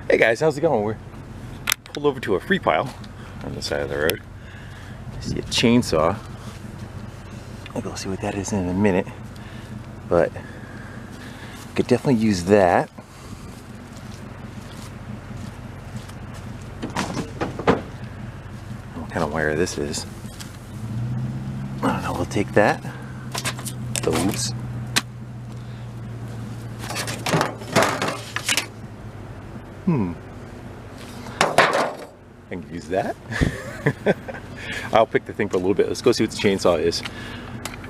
Hey guys, how's it going? We're pulled over to a free pile on the side of the road. I see a chainsaw. Maybe we'll see what that is in a minute. But could definitely use that. What kind of wire this is. I don't know, we'll take that. Those. I can use that. I'll pick the thing for a little bit. Let's go see what the chainsaw is.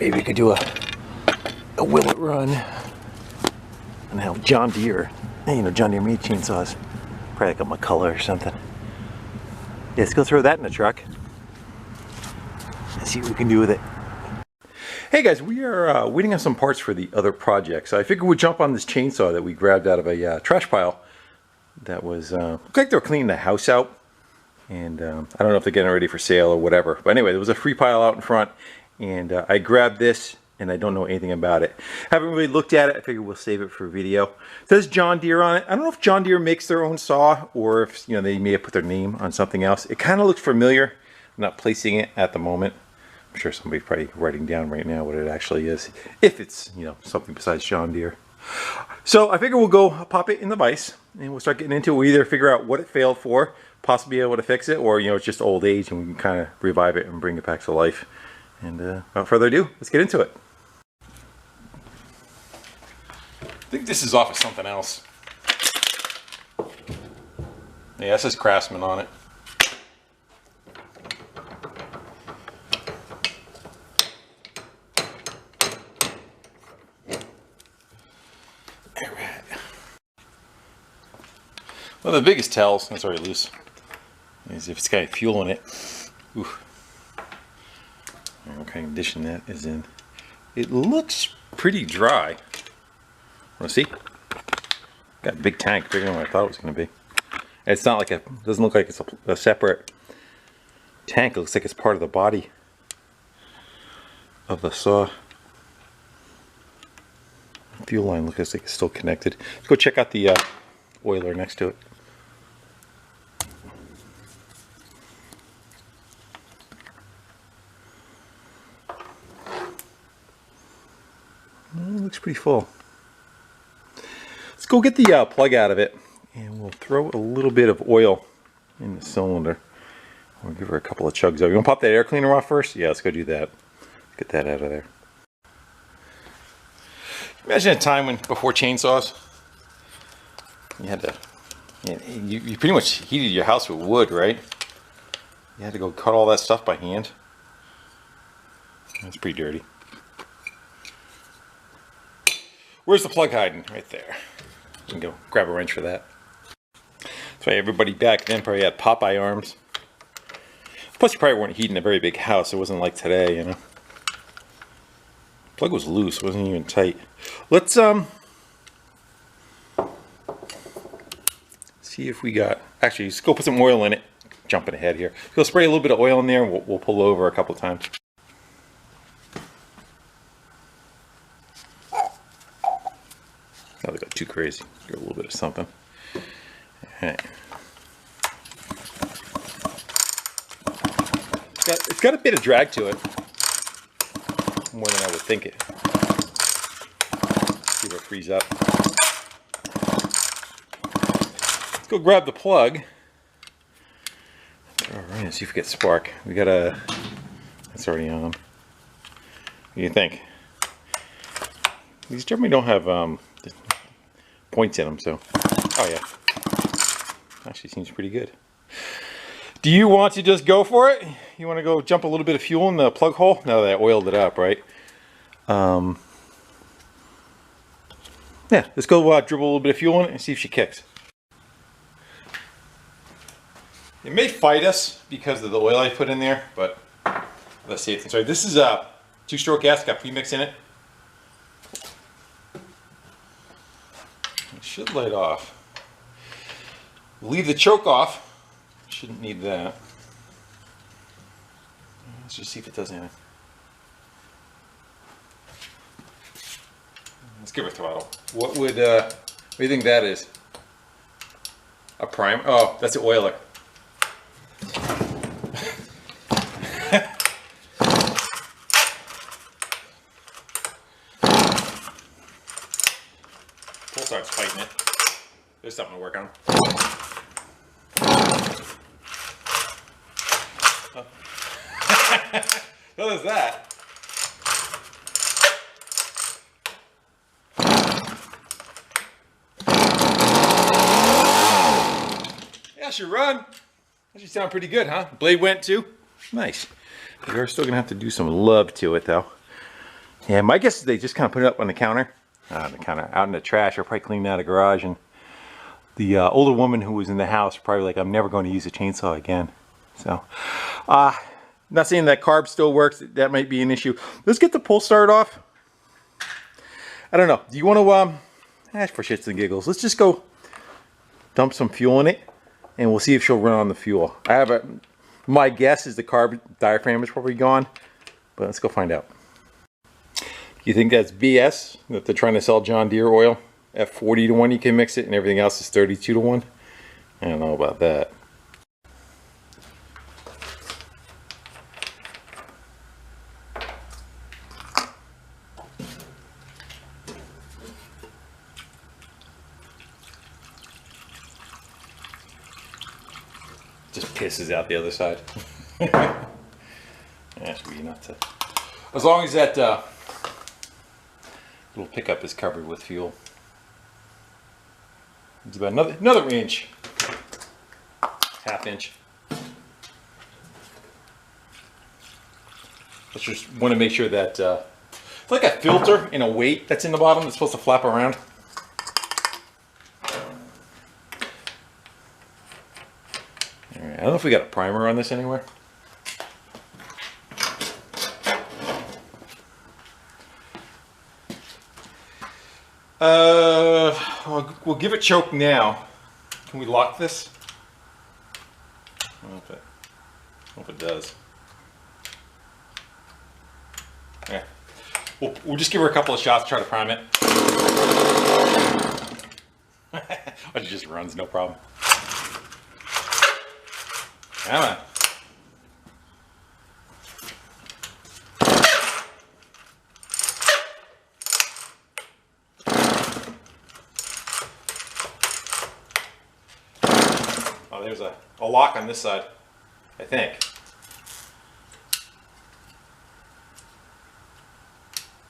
Maybe we could do a willet run. And have John Deere. You know, John Deere made chainsaws. Probably like a McCullough or something. Yeah, let's go throw that in the truck. And see what we can do with it. Hey guys, we are waiting on some parts for the other project. So I figured we'd jump on this chainsaw that we grabbed out of a trash pile. That was, looked like they were cleaning the house out. And I don't know if they're getting ready for sale or whatever. But anyway, there was a free pile out in front. And I grabbed this and I don't know anything about it. Haven't really looked at it. I figured we'll save it for a video. It says John Deere on it. I don't know if John Deere makes their own saw or if, you know, they may have put their name on something else. It kind of looks familiar. I'm not placing it at the moment. I'm sure somebody's probably writing down right now what it actually is. If it's, you know, something besides John Deere. So I figure we'll go pop it in the vise and we'll start getting into it. We'll either figure out what it failed for, possibly be able to fix it, or, you know, it's just old age and we can kind of revive it and bring it back to life. And without further ado, let's get into it. I think this is off of something else. Yeah, it says Craftsman on it. Alright. Well, the biggest tells, that's already loose, is if it's got fuel in it. Ooh. What kind of condition that is in. It looks pretty dry. Want to see? Got a big tank, bigger than what I thought it was going to be. It's not like a, doesn't look like it's a separate tank. It looks like it's part of the body of the saw. Fuel line looks like it's still connected. Let's go check out the oiler next to it. It looks pretty full. Let's go get the plug out of it and we'll throw a little bit of oil in the cylinder. We'll give her a couple of chugs of it. You want to pop that air cleaner off first? Yeah, let's go do that. Get that out of there. Imagine a time when, before chainsaws, you had to, you pretty much heated your house with wood, right? You had to go cut all that stuff by hand. That's pretty dirty. Where's the plug hiding? Right there. You can go grab a wrench for that. That's why everybody back then probably had Popeye arms. Plus you probably weren't heating a very big house. It wasn't like today, you know. Plug was loose, wasn't even tight. Let's see if we got, actually let's go put some oil in it. Jumping ahead here. Go spray a little bit of oil in there and we'll pull over a couple times. Not got too crazy. Get a little bit of something. Alright. It's got a bit of drag to it. More than I would think it. See if it frees up. Let's go grab the plug. Alright, see if we get spark. We got a, that's already on. What do you think? These generally don't have points in them, so. Oh yeah. Actually seems pretty good. Do you want to just go for it? You want to go jump a little bit of fuel in the plug hole? Now that I oiled it up, right? Yeah, let's go dribble a little bit of fuel in it and see if she kicks. It may fight us because of the oil I put in there, but let's see. Sorry, this is a 2-stroke gas, got premix in it. It should light off. Leave the choke off. Shouldn't need that. Let's just see if it does anything. Let's give her throttle. What do you think that is? A primer? Oh, that's the oiler. Pull start's fighting it. There's something to work on. Oh. So there's that. Yeah, should run. That should sound pretty good, huh? Blade went too. Nice. We're still gonna have to do some love to it though. Yeah, my guess is they just kind of put it up on the counter. Out in the trash, or probably cleaned out a garage, and the older woman who was in the house probably like, I'm never going to use a chainsaw again. So, not saying that carb still works. That might be an issue. Let's get the pull start off. I don't know. Do you want to, for shits and giggles, let's just go dump some fuel in it, and we'll see if she'll run on the fuel. My guess is the carb diaphragm is probably gone, but let's go find out. You think that's BS, that they're trying to sell John Deere oil at 40 to 1 you can mix it and everything else is 32 to 1? I don't know about that. Just pisses out the other side. Yeah, should be enough to... As long as that little pickup is covered with fuel. It's about another inch, half inch. Let's just want to make sure that it's like a filter in a weight that's in the bottom that's supposed to flap around. All right, I don't know if we got a primer on this anywhere. We'll give it choke now. Can we lock this? I don't know if it does. Yeah. We'll just give her a couple of shots to try to prime it. It just runs, no problem. Come on. Oh, there's a lock on this side, I think.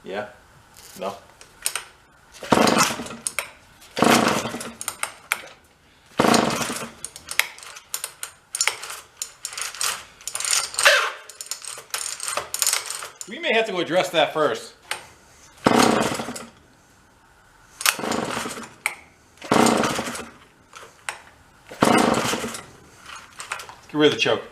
Yeah? No? We may have to go address that first. Get rid of the choke.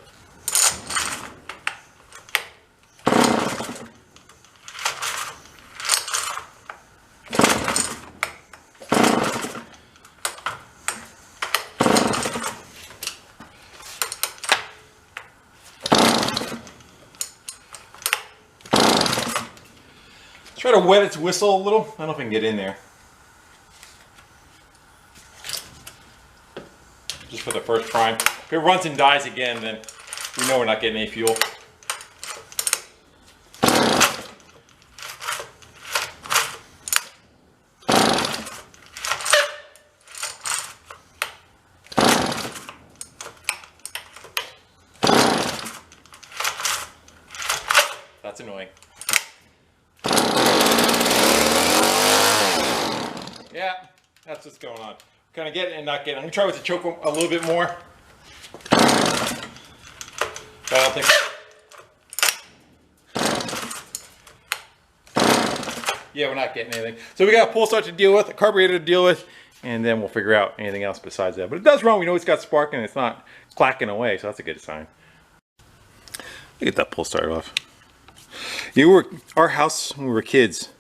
Try to wet its whistle a little. I don't know if I can get in there. Just for the first prime. If it runs and dies again, then we know we're not getting any fuel. That's annoying. Yeah, that's what's going on. Kind of get it and not get it. I'm gonna try with the choke a little bit more. But I don't think. Yeah, we're not getting anything. So we got a pull start to deal with, a carburetor to deal with, and then we'll figure out anything else besides that. But it does run. We know it's got spark and it's not clacking away, so that's a good sign. Get that pull start off. Our house when we were kids,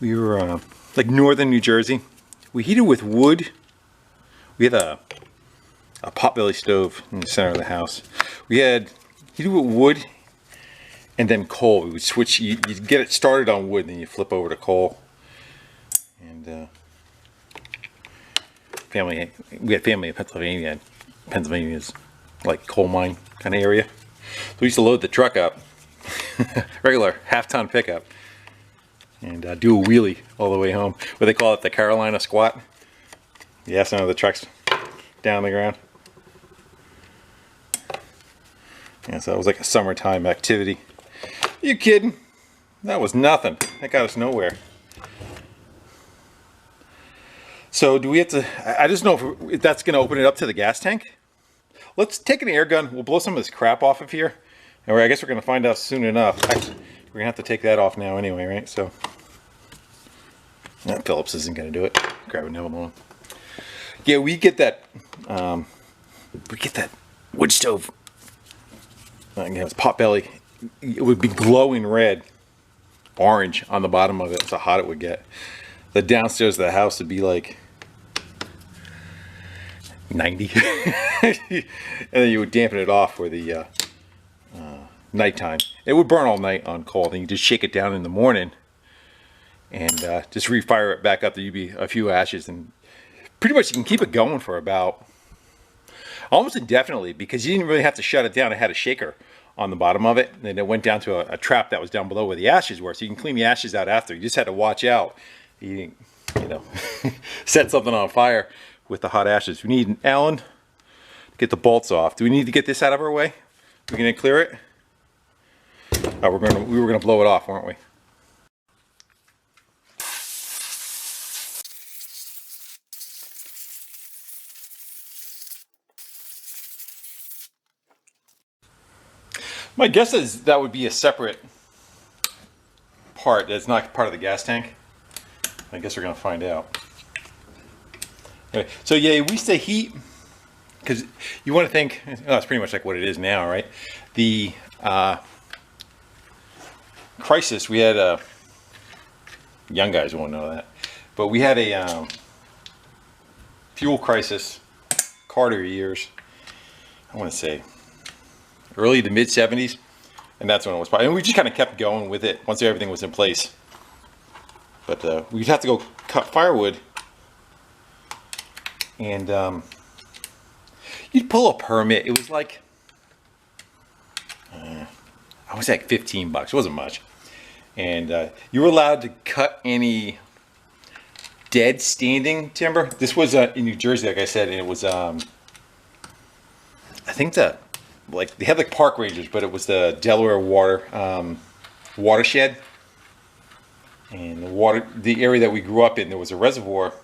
we were like northern New Jersey. We heated with wood. We had a potbelly stove in the center of the house. We had heated with wood and then coal. We would switch. You'd get it started on wood, then you flip over to coal. And if family, we had family in Pennsylvania, and Pennsylvania is like coal mine kind of area. So we used to load the truck up, regular half-ton pickup, and do a wheelie all the way home. What they call it, the Carolina squat. Yes, I know, the truck's down on the ground. Yeah, so that was like a summertime activity. You kidding? That was nothing. That got us nowhere. So do we have to, I just know if that's going to open it up to the gas tank. Let's take an air gun. We'll blow some of this crap off of here. And I guess we're going to find out soon enough. Actually, we're going to have to take that off now anyway, right? So, no, Phillips isn't going to do it. Grab another one. Yeah, we get that wood stove. It's pot belly. It would be glowing red, orange on the bottom of it. That's how hot it would get. The downstairs of the house would be like 90. And then you would dampen it off for the nighttime. It would burn all night on cold, and you just shake it down in the morning and just refire it back up. There'd be a few ashes, and pretty much you can keep it going for about almost indefinitely, because you didn't really have to shut it down. It had a shaker on the bottom of it, and then it went down to a trap that was down below where the ashes were, so you can clean the ashes out after. You just had to watch out. You know, set something on fire with the hot ashes. We need an Allen to get the bolts off. Do we need to get this out of our way? We're gonna clear it. Oh, we were gonna blow it off, weren't we? My guess is that would be a separate part that's not part of the gas tank. I guess we're going to find out. Okay, so yeah, we say heat because you want to think, oh, it's pretty much like what it is now, right? The crisis, we had young guys won't know that, but we had a fuel crisis, Carter years, I want to say early to mid 70s, and that's when it was probably, and we just kind of kept going with it once everything was in place. But we'd have to go cut firewood, and you'd pull a permit. It was like I would say like $15. It wasn't much, and you were allowed to cut any dead standing timber. This was in New Jersey, like I said, and it was I think that. Like they had like park rangers, but it was the Delaware watershed, and the area that we grew up in, there was a reservoir,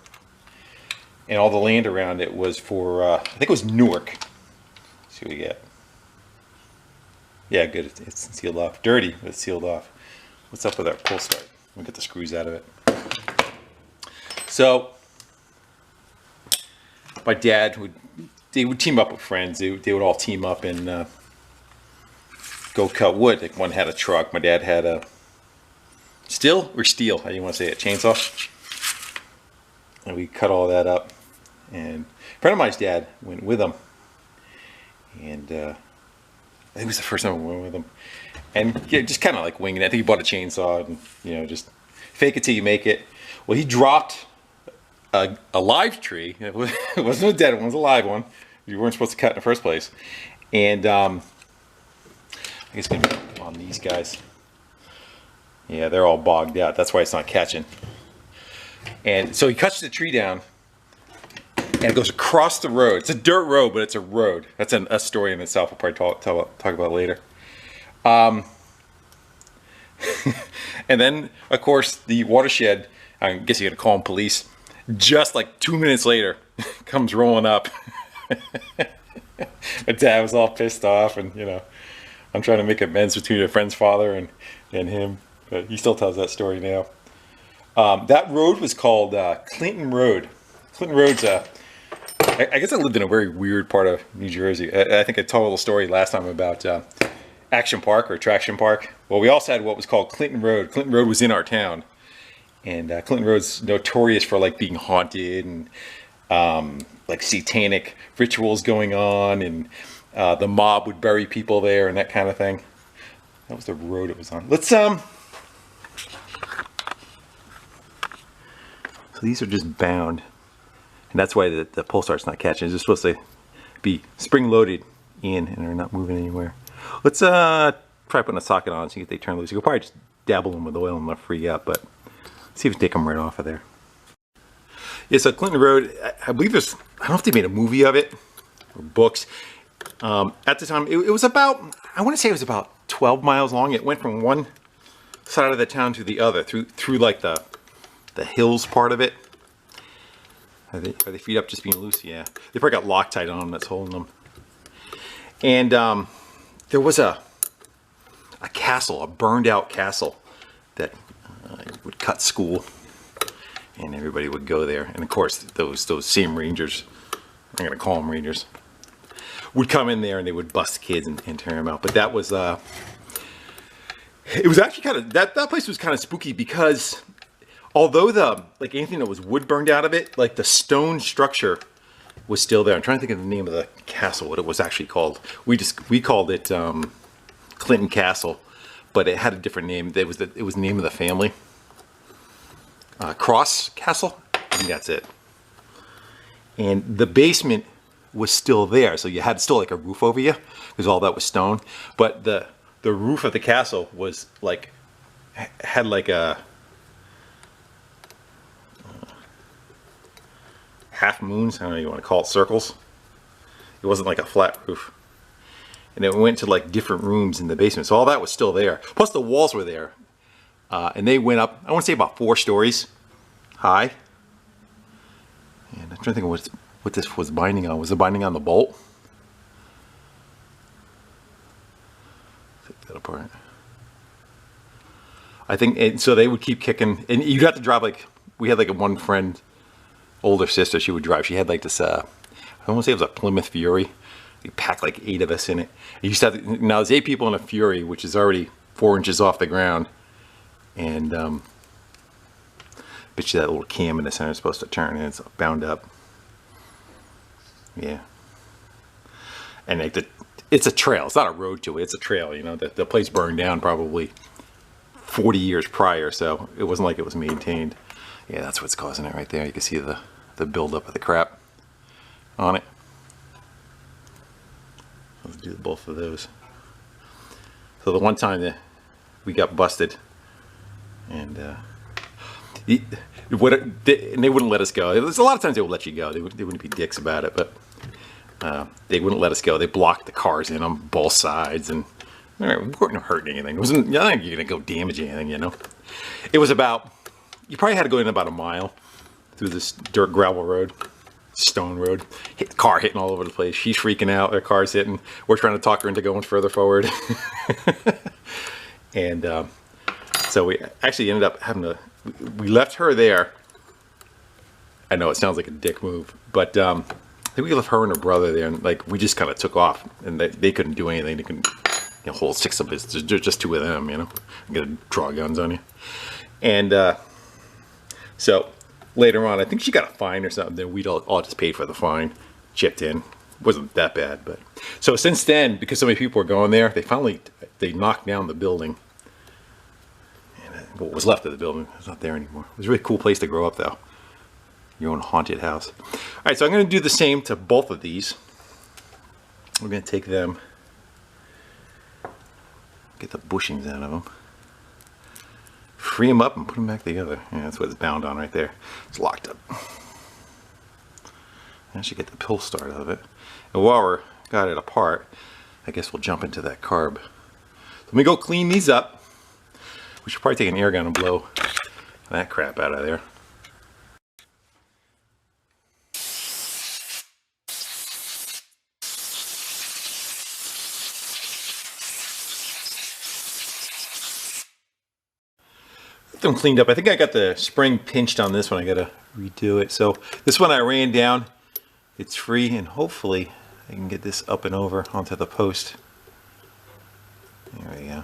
and all the land around it was for I think it was Newark. Let's see what we get. Yeah, good. It's sealed off. Dirty, but it's sealed off. What's up with our pull start? Let me get the screws out of it. So my dad they would team up with friends. They would all team up and go cut wood. Like one had a truck. My dad had a steel. How do you want to say it? Chainsaw. And we cut all that up. And a friend of mine's dad went with him. And I think it was the first time we went with him. And yeah, just kind of like winging it. I think he bought a chainsaw and, you know, just fake it till you make it. Well, he dropped a live tree. It wasn't a dead one, it was a live one. You weren't supposed to cut in the first place. And I think it's going to be on these guys. Yeah, they're all bogged out. That's why it's not catching. And so he cuts the tree down, and it goes across the road. It's a dirt road, but it's a road. That's a story in itself. We'll probably talk about later. And then, of course, the watershed, I guess you got to call them police, just like 2 minutes later, comes rolling up. My dad was all pissed off, and, you know, I'm trying to make amends between a friend's father and him, but he still tells that story now. That road was called Clinton Road. Clinton Road's I guess I lived in a very weird part of New Jersey. I think I told a little story last time about Action Park or Attraction Park. Well, we also had what was called Clinton Road. Clinton Road was in our town, and Clinton Road's notorious for like being haunted and like satanic rituals going on, and the mob would bury people there and that kind of thing. That was the road it was on. Let's so these are just bound, And that's why the pull start's not catching. It's just supposed to be spring loaded in and they're not moving anywhere. Let's try putting a socket on so you get they turn loose. You could probably just dabble them with oil and they'll free up, but see if you take them right off of there. Yeah, so Clinton Road, I believe there's, I don't know if they made a movie of it or books. At the time, it was about, I want to say it was about 12 miles long. It went from one side of the town to the other through like the hills part of it. Are they feet up just being loose? Yeah. They probably got Loctite on them that's holding them. And there was a castle, a burned out castle that would cut school. And everybody would go there. And of course, those same rangers, I'm going to call them rangers, would come in there and they would bust kids and tear them out. But that was, it was actually kind of, that place was kind of spooky because although like anything that was wood burned out of it, like the stone structure was still there. I'm trying to think of the name of the castle, what it was actually called. We called it Clinton Castle, but it had a different name. It was the name of the family. Cross Castle, I think that's it. And the basement was still there, so you had still like a roof over you because all that was stone. But the roof of the castle was like had like a half moons. I don't know, you want to call it circles. It wasn't like a flat roof, and it went to like different rooms in the basement. So all that was still there. Plus the walls were there. And they went up, I want to say about 4 stories high. And I'm trying to think of what this was binding on. Was it binding on the bolt? Take that apart. I think, and so they would keep kicking, and you'd have to drive like, we had like a one friend, older sister, she would drive. She had like this, I don't want to say it was a Plymouth Fury. We packed like 8 of us in it. You used to have to, now there's 8 people in a Fury, which is already 4 inches off the ground. And bet you that little cam in the center is supposed to turn and it's bound up. Yeah. And like it's a trail. It's not a road to it. It's a trail, you know. The place burned down probably 40 years prior, so it wasn't like it was maintained. Yeah, that's what's causing it right there. You can see the buildup of the crap on it. Let's do both of those. So the one time that we got busted, and they wouldn't let us go. There's a lot of times they would let you go. They wouldn't be dicks about it, but they wouldn't let us go. They blocked the cars in on both sides, and we weren't hurting anything. It wasn't. I don't think you're gonna go damage anything, you know. It was about, you probably had to go in about a mile through this dirt gravel road, stone road. Car hitting all over the place. She's freaking out. Her car's hitting. We're trying to talk her into going further forward, and. So we actually ended up having to, we left her there. I know it sounds like a dick move, but I think we left her and her brother there, and like we just kind of took off, and they couldn't do anything. They couldn't, you know, hold 6 of us. There's just 2 of them, you know. I'm gonna draw guns on you. And so later on, I think she got a fine or something. Then we'd all just paid for the fine, chipped in. Wasn't that bad, but so since then, because so many people were going there, they knocked down the building. What was left of the building is not there anymore. It was a really cool place to grow up, though. Your own haunted house. All right, so I'm going to do the same to both of these. We're going to take them, get the bushings out of them, free them up, and put them back together. Yeah, that's what it's bound on right there. It's locked up. I should get the pull start out of it. And while we're got it apart, I guess we'll jump into that carb. So let me go clean these up. We should probably take an air gun and blow that crap out of there. Get them cleaned up. I think I got the spring pinched on this one. I gotta redo it. So this one I ran down. It's free, and hopefully I can get this up and over onto the post. There we go.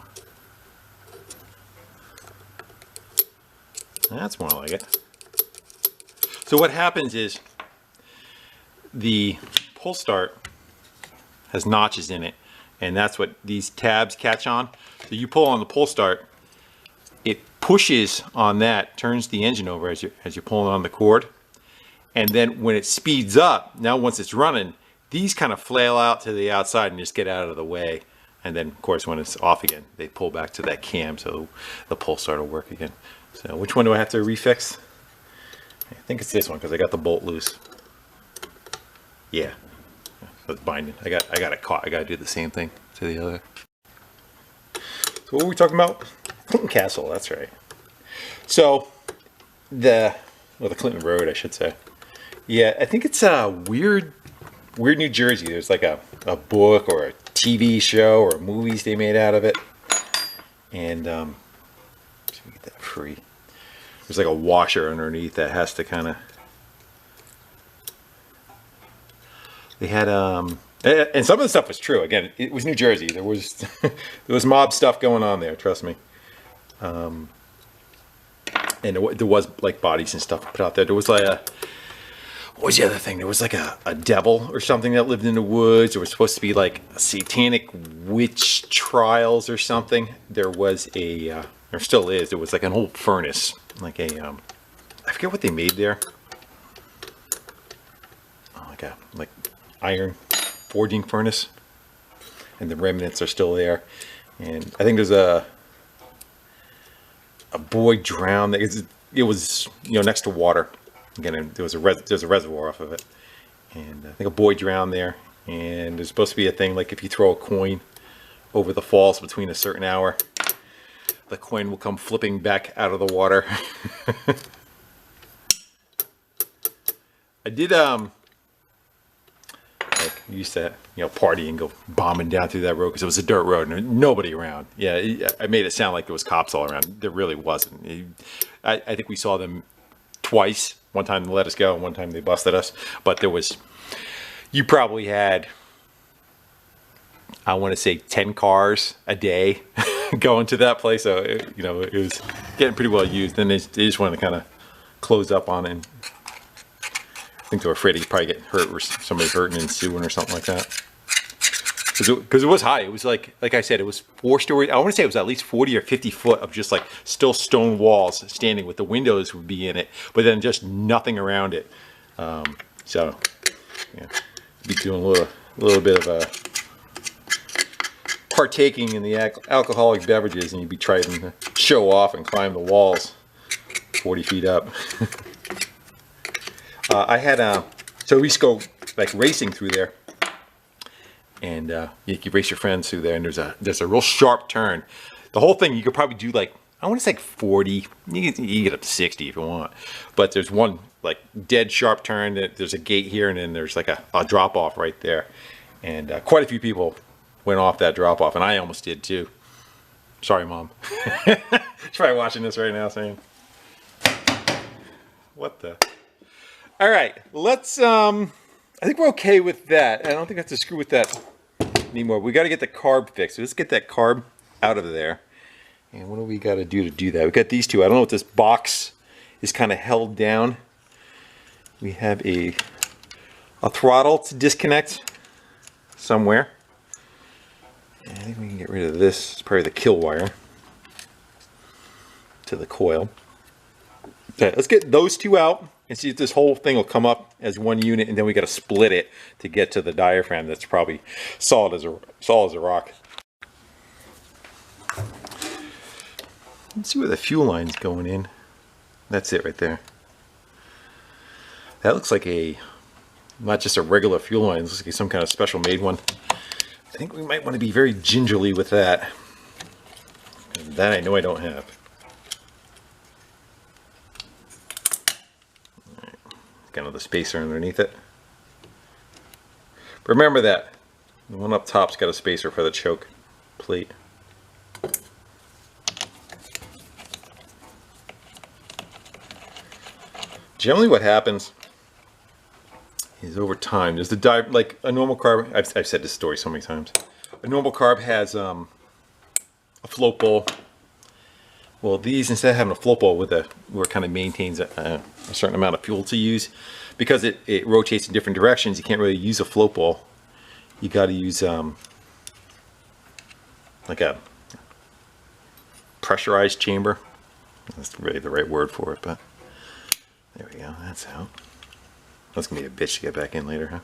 That's more like it. So what happens is the pull start has notches in it, and that's what these tabs catch on. So you pull on the pull start, it pushes on that, turns the engine over as you're pulling on the cord, And then when it speeds up, now once it's running, these kind of flail out to the outside and just get out of the way. And then, of course, when it's off again, they pull back to that cam so the pull start will work again. So which one do I have to refix? I think it's this one because I got the bolt loose. Yeah, so it's binding. I got it caught. I got to do the same thing to the other. So what were we talking about? Clinton Castle, that's right. So the Clinton Road, I should say. Yeah, I think it's weird New Jersey. There's like a book or a TV show or movies they made out of it. And see if we get that free. There's like a washer underneath that has to kind of. They had and some of the stuff was true. Again, it was New Jersey. There was there was mob stuff going on there. Trust me. And there was like bodies and stuff put out there. There was like what was the other thing? There was like a devil or something that lived in the woods. There was supposed to be like a satanic witch trials or something. There was there still is. There was like an old furnace, like I forget what they made there. Oh, like iron forging furnace, and the remnants are still there. And I think there's a boy drowned. It was next to water. Again, there's a reservoir off of it, and I think a boy drowned there. And there's supposed to be a thing like if you throw a coin over the falls between a certain hour, the coin will come flipping back out of the water. I did like used to party and go bombing down through that road because it was a dirt road and there was nobody around. Yeah, I made it sound like there was cops all around. There really wasn't. I think we saw them twice. One time they let us go and one time they busted us. But you probably had, I want to say 10 cars a day going to that place. So, it was getting pretty well used. Then they just wanted to kind of close up on it. And I think they were afraid he'd probably get hurt or somebody hurting and suing or something like that. Because it was high. It was like I said, it was 4 stories. I want to say it was at least 40 or 50 foot of just like still stone walls standing with the windows would be in it, but then just nothing around it. So, yeah, be doing a little bit of partaking in the alcoholic beverages, and you'd be trying to show off and climb the walls 40 feet up. I had so we used to go like racing through there. And you can race your friends through there, and there's a real sharp turn. The whole thing you could probably do like, I want to say like 40. You can get up to 60 if you want. But there's one like dead sharp turn. There's a gate here, and then there's like a drop off right there. And quite a few people went off that drop off, and I almost did too. Sorry, Mom. She's probably watching this right now saying, "What the?" All right, let's. I think we're okay with that. I don't think I have to screw with that anymore. We got to get the carb fixed. So let's get that carb out of there. And what do we got to do that? We got these two. I don't know if this box is kind of held down. We have a throttle to disconnect somewhere. And I think we can get rid of this. It's probably the kill wire to the coil. Okay, let's get those two out and see if this whole thing will come up as one unit, and then we got to split it to get to the diaphragm that's probably solid as a rock. Let's see where the fuel line's going in. That's it right there. That looks like not just a regular fuel line, it looks like some kind of special made one. I think we might want to be very gingerly with that. And that I know I don't have. Kind of the spacer underneath it. But remember that the one up top's got a spacer for the choke plate. Generally what happens is over time, there's like a normal carb, I've said this story so many times. A normal carb has a float bowl. Well, these, instead of having a float bowl where it kind of maintains a certain amount of fuel to use, because it rotates in different directions, you can't really use a float bowl. You got to use like a pressurized chamber. That's really the right word for it, but there we go, that's out. That's gonna be a bitch to get back in later, huh?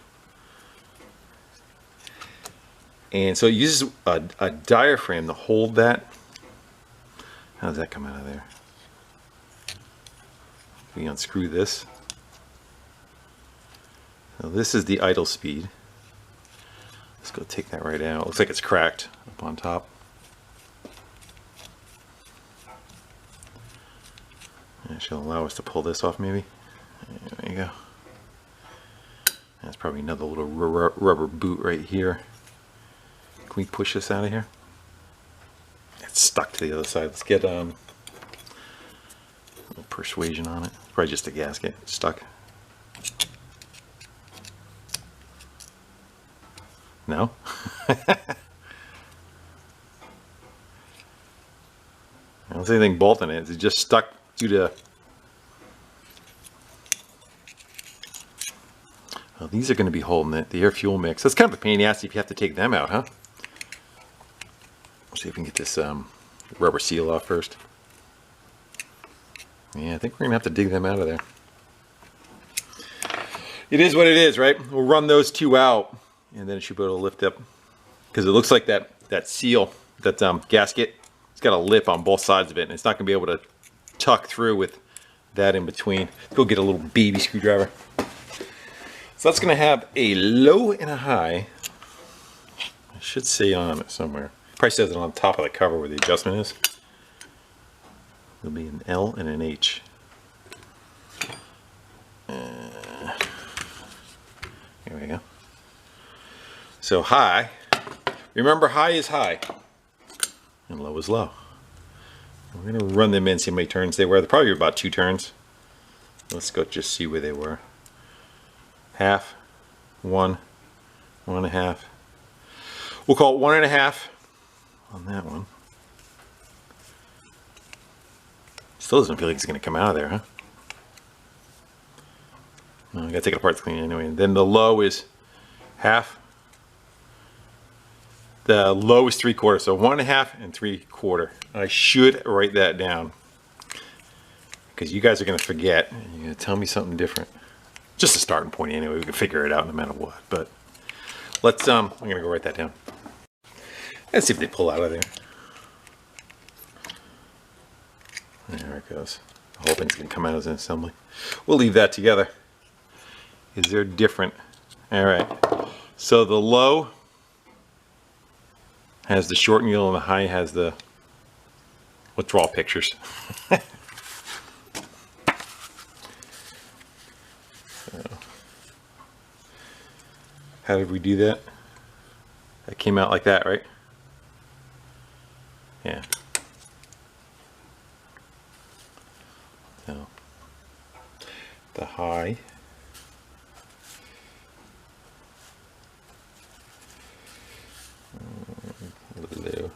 And so it uses a diaphragm to hold that. How does that come out of there? We unscrew this. Now this is the idle speed. Let's go take that right out. Looks like it's cracked up on top. That should allow us to pull this off maybe. There you go. That's probably another little rubber boot right here. Can we push this out of here? It's stuck to the other side. Let's get a little persuasion on it. It's probably just a gasket. It's stuck. No? I don't see anything bolting it. It's just stuck due to... Well, these are going to be holding it, the air fuel mix. That's kind of a pain in the ass if you have to take them out, huh? Let's see if we can get this rubber seal off first. Yeah, I think we're going to have to dig them out of there. It is what it is, right? We'll run those two out, and then it should be able to lift up. Because it looks like that seal, that gasket, it's got a lip on both sides of it, and it's not going to be able to tuck through with that in between. Go get a little baby screwdriver. So that's going to have a low and a high. I should say on it somewhere. Probably says it on top of the cover where the adjustment is. There'll be an L and an H. Here we go. So high, remember high is high and low is low. We're going to run them in, see how many turns they were. They're probably about 2 turns. Let's go just see where they were. Half, 1, 1.5. We'll call it 1.5 on that one. Still doesn't feel like it's going to come out of there, huh? No, I got to take it apart to clean it anyway. And then the low is half. The low is 3/4, so 1.5 and 3/4. I should write that down because you guys are going to forget and you're going to tell me something different. Just a starting point anyway. We can figure it out no matter what. But let's I'm going to go write that down. Let's see if they pull out of there. There it goes. The whole thing's going to come out as an assembly. We'll leave that together. Is there different? All right. So the low has the short needle and the high has the... Let's draw pictures. So, how did we do that? That came out like that, right? Yeah. So, the high. Low.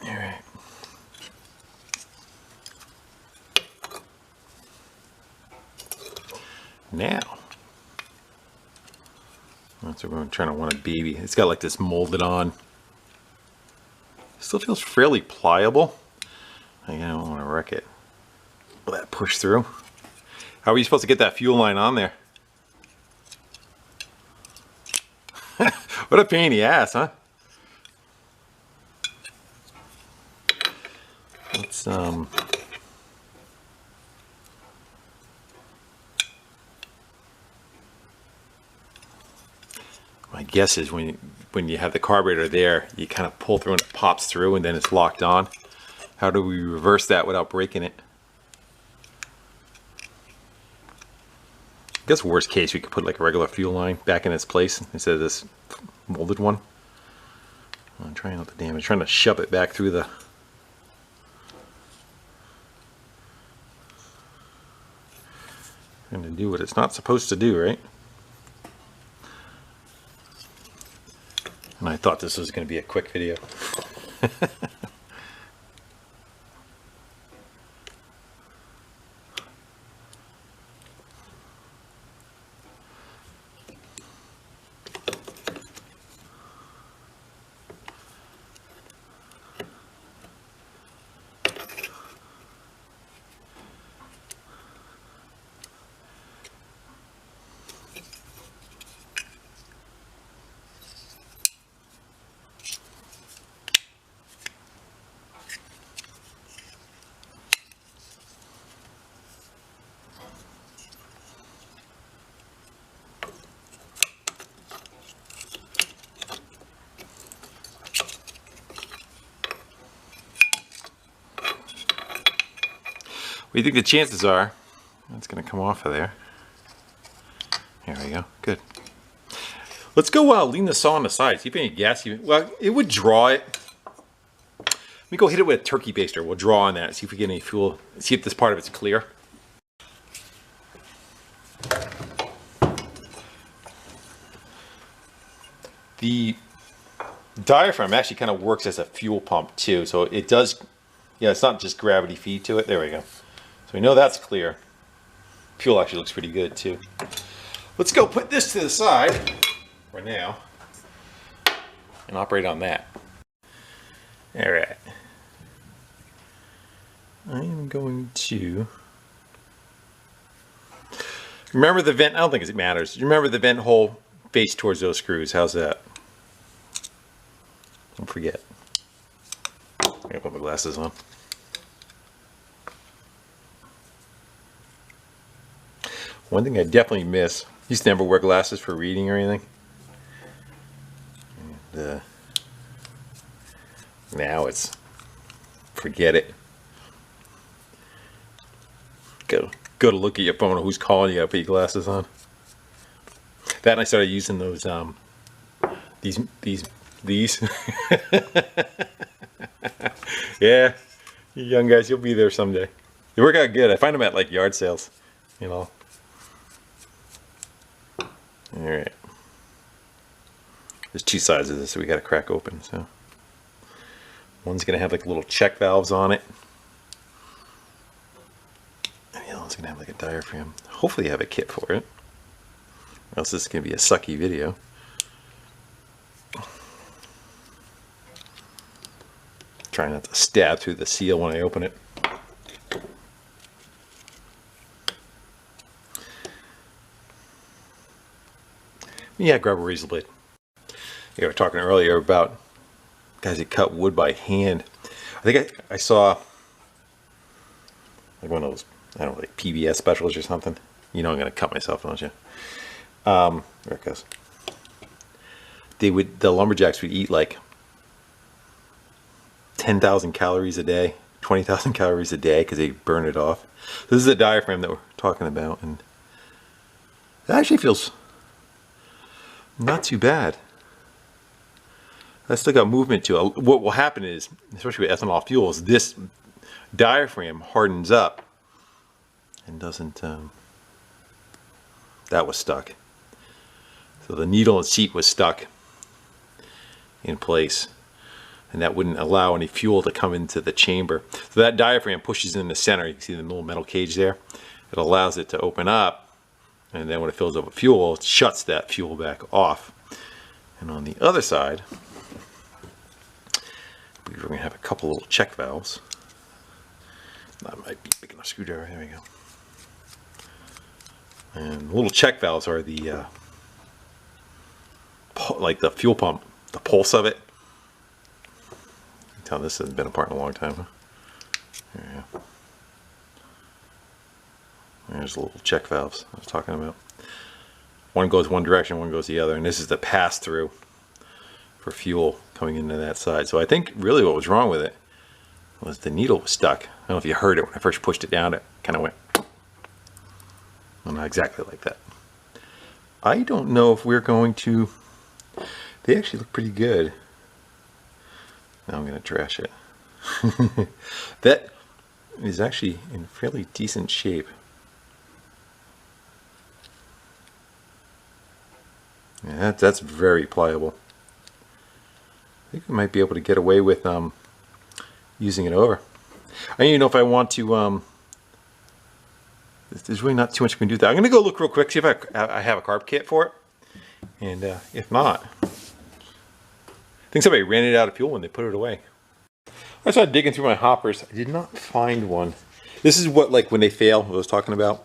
All right. Now, that's what we're trying to want a baby. It's got like this molded on. Still feels fairly pliable. I don't want to wreck it. Will that push through? How are you supposed to get that fuel line on there? What a pain in the ass, huh? Let's my guess is when you have the carburetor there, you kind of pull through and it pops through and then it's locked on. How do we reverse that without breaking it? I guess worst case we could put like a regular fuel line back in its place instead of this molded one. I'm trying not to damage, trying to shove it back through the... Trying to do what it's not supposed to do, right? And I thought this was going to be a quick video. do you think the chances are that's going to come off of there? There we go. Good. Let's go lean the saw on the side. See if any gas even... Well, it would draw it. Let me go hit it with a turkey baster. We'll draw on that. See if we get any fuel. See if this part of it's clear. The diaphragm actually kind of works as a fuel pump too. So it does... Yeah, it's not just gravity feed to it. There we go. So we know that's clear. Fuel actually looks pretty good too. Let's go put this to the side for now and operate on that. All right. I am going to remember the vent. I don't think it matters. Remember the vent hole face towards those screws. How's that? Don't forget. I'm gonna put my glasses on. One thing I definitely miss. Used to never wear glasses for reading or anything. And, now it's forget it. Go to look at your phone or who's calling you. Gotta put your glasses on. That and I started using those these. Yeah, you young guys, you'll be there someday. They work out good. I find them at like yard sales, you know. All right. There's two sides of this, so we got to crack open. So one's gonna have like little check valves on it, and the other one's gonna have like a diaphragm. Hopefully, you have a kit for it. Or else this is gonna be a sucky video. Trying not to stab through the seal when I open it. Yeah, grab a razor blade. Yeah, we were talking earlier about guys that cut wood by hand. I think I saw like one of those, I don't know, like PBS specials or something. You know I'm gonna cut myself, don't you? There it goes. The lumberjacks would eat like 10,000 calories a day, 20,000 calories a day because they burn it off. This is a diaphragm that we're talking about, and it actually feels not too bad. I still got movement to it. What will happen is, especially with ethanol fuels, this diaphragm hardens up and doesn't, that was stuck. So the needle and seat was stuck in place, and that wouldn't allow any fuel to come into the chamber. So that diaphragm pushes in the center. You can see the little metal cage there. It allows it to open up, and then when it fills up with fuel, it shuts that fuel back off. And on the other side, we're going to have a couple little check valves. That might be big enough screwdriver. There we go. And little check valves are the like the fuel pump, the pulse of it. You can tell this hasn't been apart in a long time. Huh? There you go. There's the little check valves I was talking about. One goes one direction, one goes the other, and this is the pass-through for fuel coming into that side. So I think really what was wrong with it was the needle was stuck. I don't know if you heard it when I first pushed it down. It kind of went, well, not exactly like that. I don't know if we're going to, they actually look pretty good. Now I'm going to trash it. That is actually in fairly decent shape. Yeah, that's very pliable. I think we might be able to get away with using it over. I don't even know if I want to. There's really not too much we can do with that. I'm going to go look real quick, see if I have a carb kit for it. And if not, I think somebody ran it out of fuel when they put it away. I started digging through my hoppers. I did not find one. This is what, like when they fail, what I was talking about.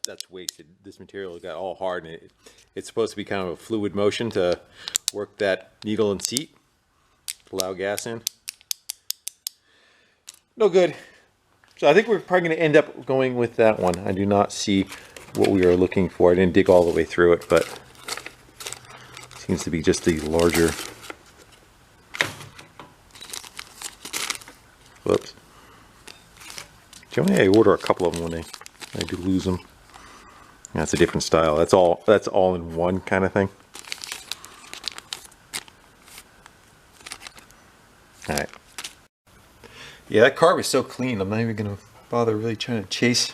That's wasted. This material got all hard, and it's supposed to be kind of a fluid motion to work that needle and seat, allow gas in. No good. So I think we're probably going to end up going with that one. I do not see what we are looking for. I didn't dig all the way through it, but it seems to be just the larger. Whoops. Generally I order a couple of them when I do lose them. That's a different style. That's all in one kind of thing. Alright. Yeah, that carb is so clean, I'm not even going to bother really trying to chase.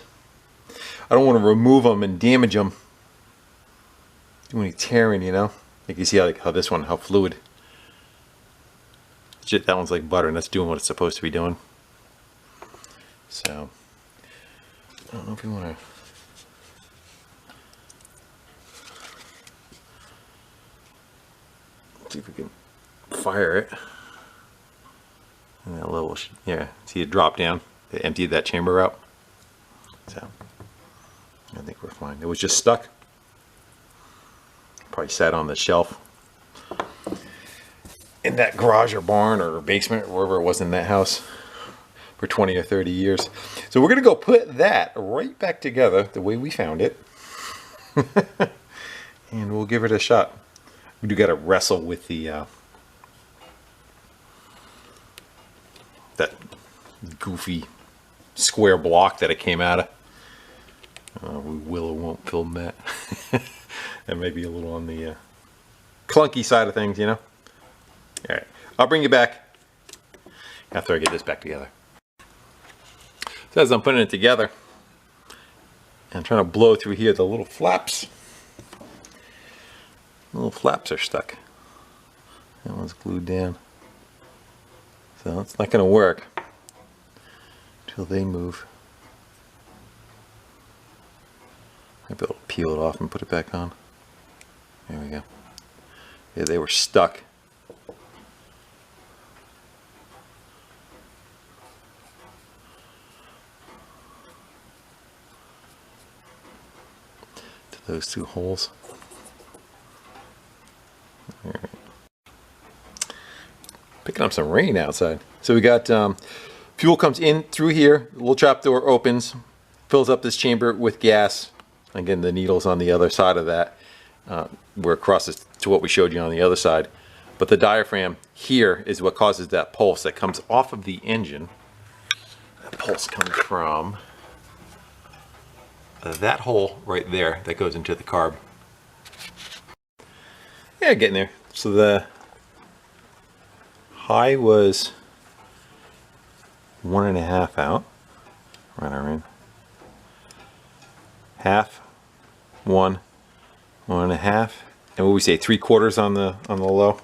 I don't want to remove them and damage them. Do any tearing, you know? You can see how this one, how fluid. Shit, that one's like butter, and that's doing what it's supposed to be doing. So, I don't know if you want to see if we can fire it. And that level, yeah, see it drop down. It emptied that chamber out. So, I think we're fine. It was just stuck. Probably sat on the shelf in that garage or barn or basement or wherever it was in that house for 20 or 30 years. So we're going to go put that right back together the way we found it. And we'll give it a shot. We do got to wrestle with the that goofy square block that it came out of. We will or won't film that. That may be a little on the clunky side of things, you know. All right, I'll bring you back after I get this back together. So as I'm putting it together, I'm trying to blow through here, the little flaps. The little flaps are stuck. That one's glued down. So it's not going to work until they move. I'll be able to peel it off and put it back on. There we go. Yeah, they were stuck. To those two holes. All right. Picking up some rain outside. So we got fuel comes in through here. The little trap door opens, fills up this chamber with gas. Again, the needle's on the other side of that. We're across this to what we showed you on the other side. But the diaphragm here is what causes that pulse that comes off of the engine. That pulse comes from that hole right there that goes into the carb. Yeah, getting there. So the high was 1.5 out. Right around. Half, 1, 1.5, and what we say 3/4 on the low.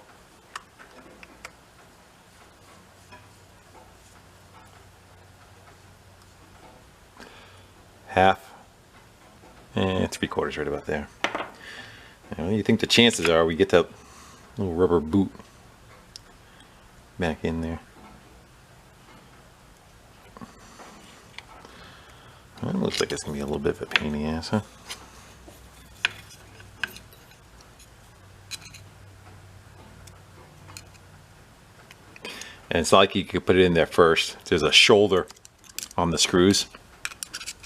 Half, and 3/4 right about there. What do you think the chances are we get that little rubber boot back in there? Well, it looks like it's going to be a little bit of a pain in the ass, huh? And it's not like you could put it in there first. There's a shoulder on the screws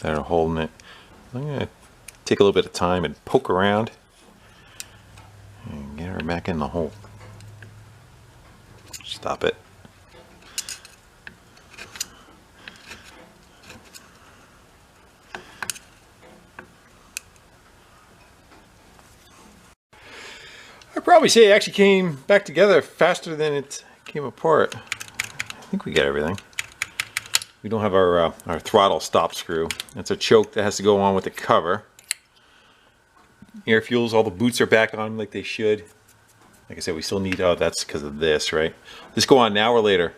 that are holding it. I'm going to take a little bit of time and poke around and get her back in the hole. Stop it. I'd probably say it actually came back together faster than it came apart. I think we got everything. We don't have our throttle stop screw. It's a choke that has to go on with the cover. Air fuels, all the boots are back on like they should. Like I said, we still need, oh, that's because of this, right? This go on now or later?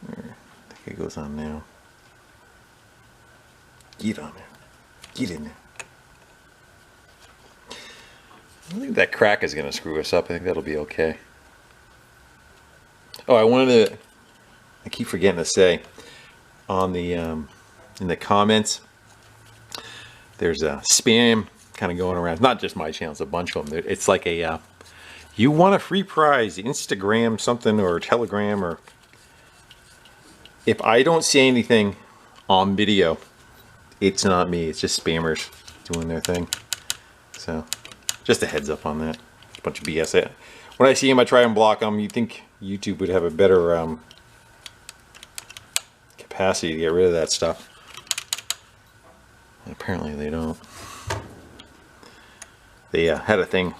I think it goes on now. Get on there. Get in there. I don't think that crack is going to screw us up. I think that'll be okay. Oh, I keep forgetting to say, on the in the comments, there's a spam kind of going around. Not just my channel, it's a bunch of them. It's like a, you want a free prize, Instagram something or Telegram, or if I don't see anything on video, it's not me. It's just spammers doing their thing. So just a heads up on that. A bunch of BS. When I see them, I try and block them. You'd think YouTube would have a better capacity to get rid of that stuff. And apparently they don't. They had a thing,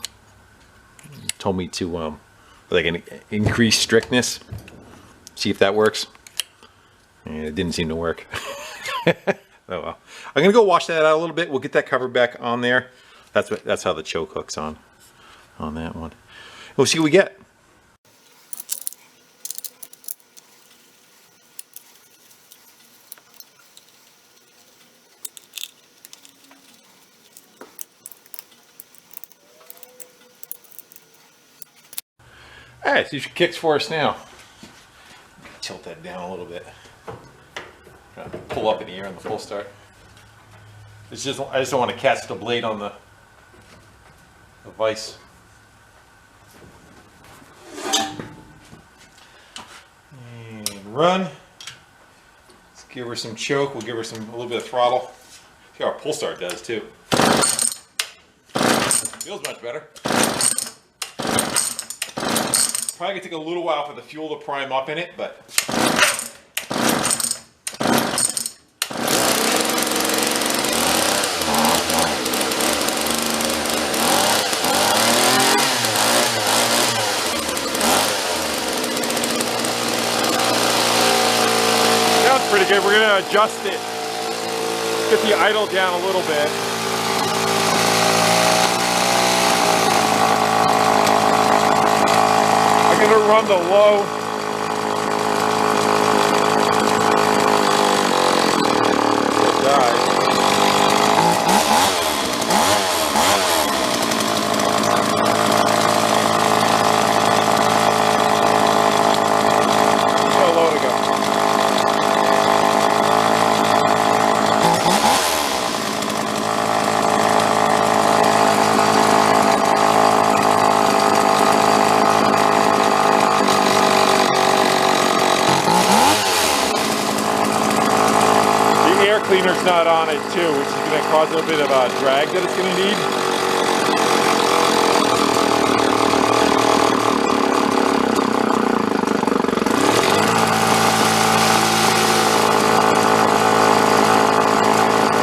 told me to like increase strictness, see if that works, and it didn't seem to work. Oh well. I'm gonna go wash that out a little bit. We'll get that cover back on there. That's how the choke hook's on that one. We'll see what we get. Alright, so these are kicks for us now. Tilt that down a little bit. Trying to pull up in the air on the full start. I just don't want to catch the blade on the vise. And run. Let's give her some choke. We'll give her a little bit of throttle. See how our pull start does too. Feels much better. Probably gonna take a little while for the fuel to prime up in it, but sounds pretty good. We're gonna adjust it, get the idle down a little bit. I'm gonna run the low. Cleaner's not on it too, which is going to cause a little bit of a drag that it's going to need.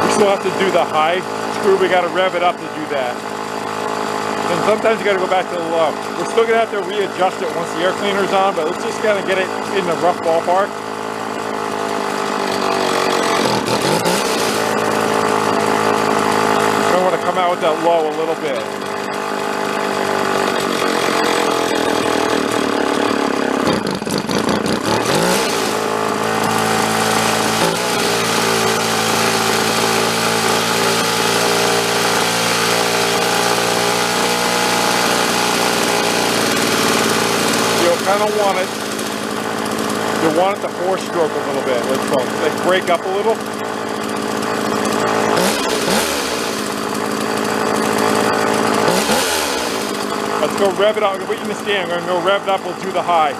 We still have to do the high screw. We got to rev it up to do that. And sometimes you got to go back to the low. We're still going to have to readjust it once the air cleaner's on, but let's just kind of get it in the rough ballpark. Come out with that low a little bit. You'll kind of want it. You want it to four-stroke a little bit. Let's go. Like break up a little. Let's go rev it up. I'm going to put you in the stand. I'm going to go rev it up. We'll do the high.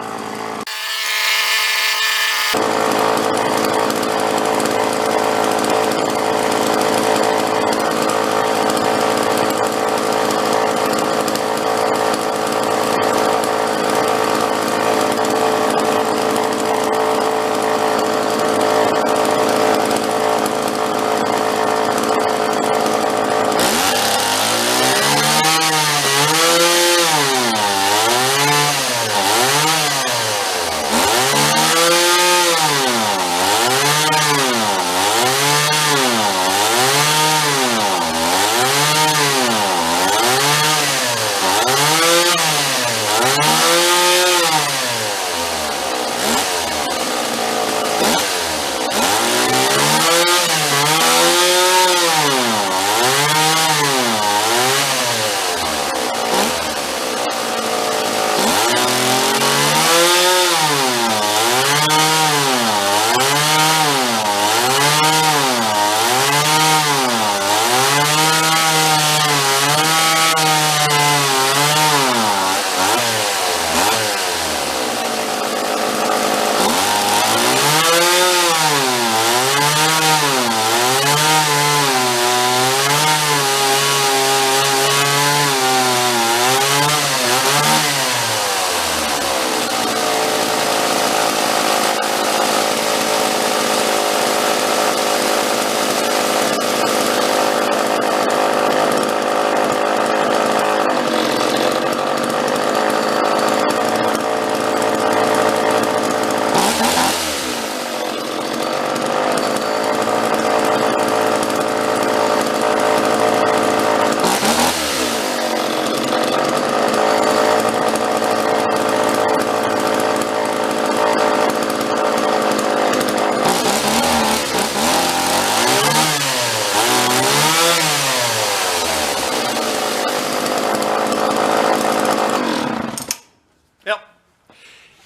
Yep.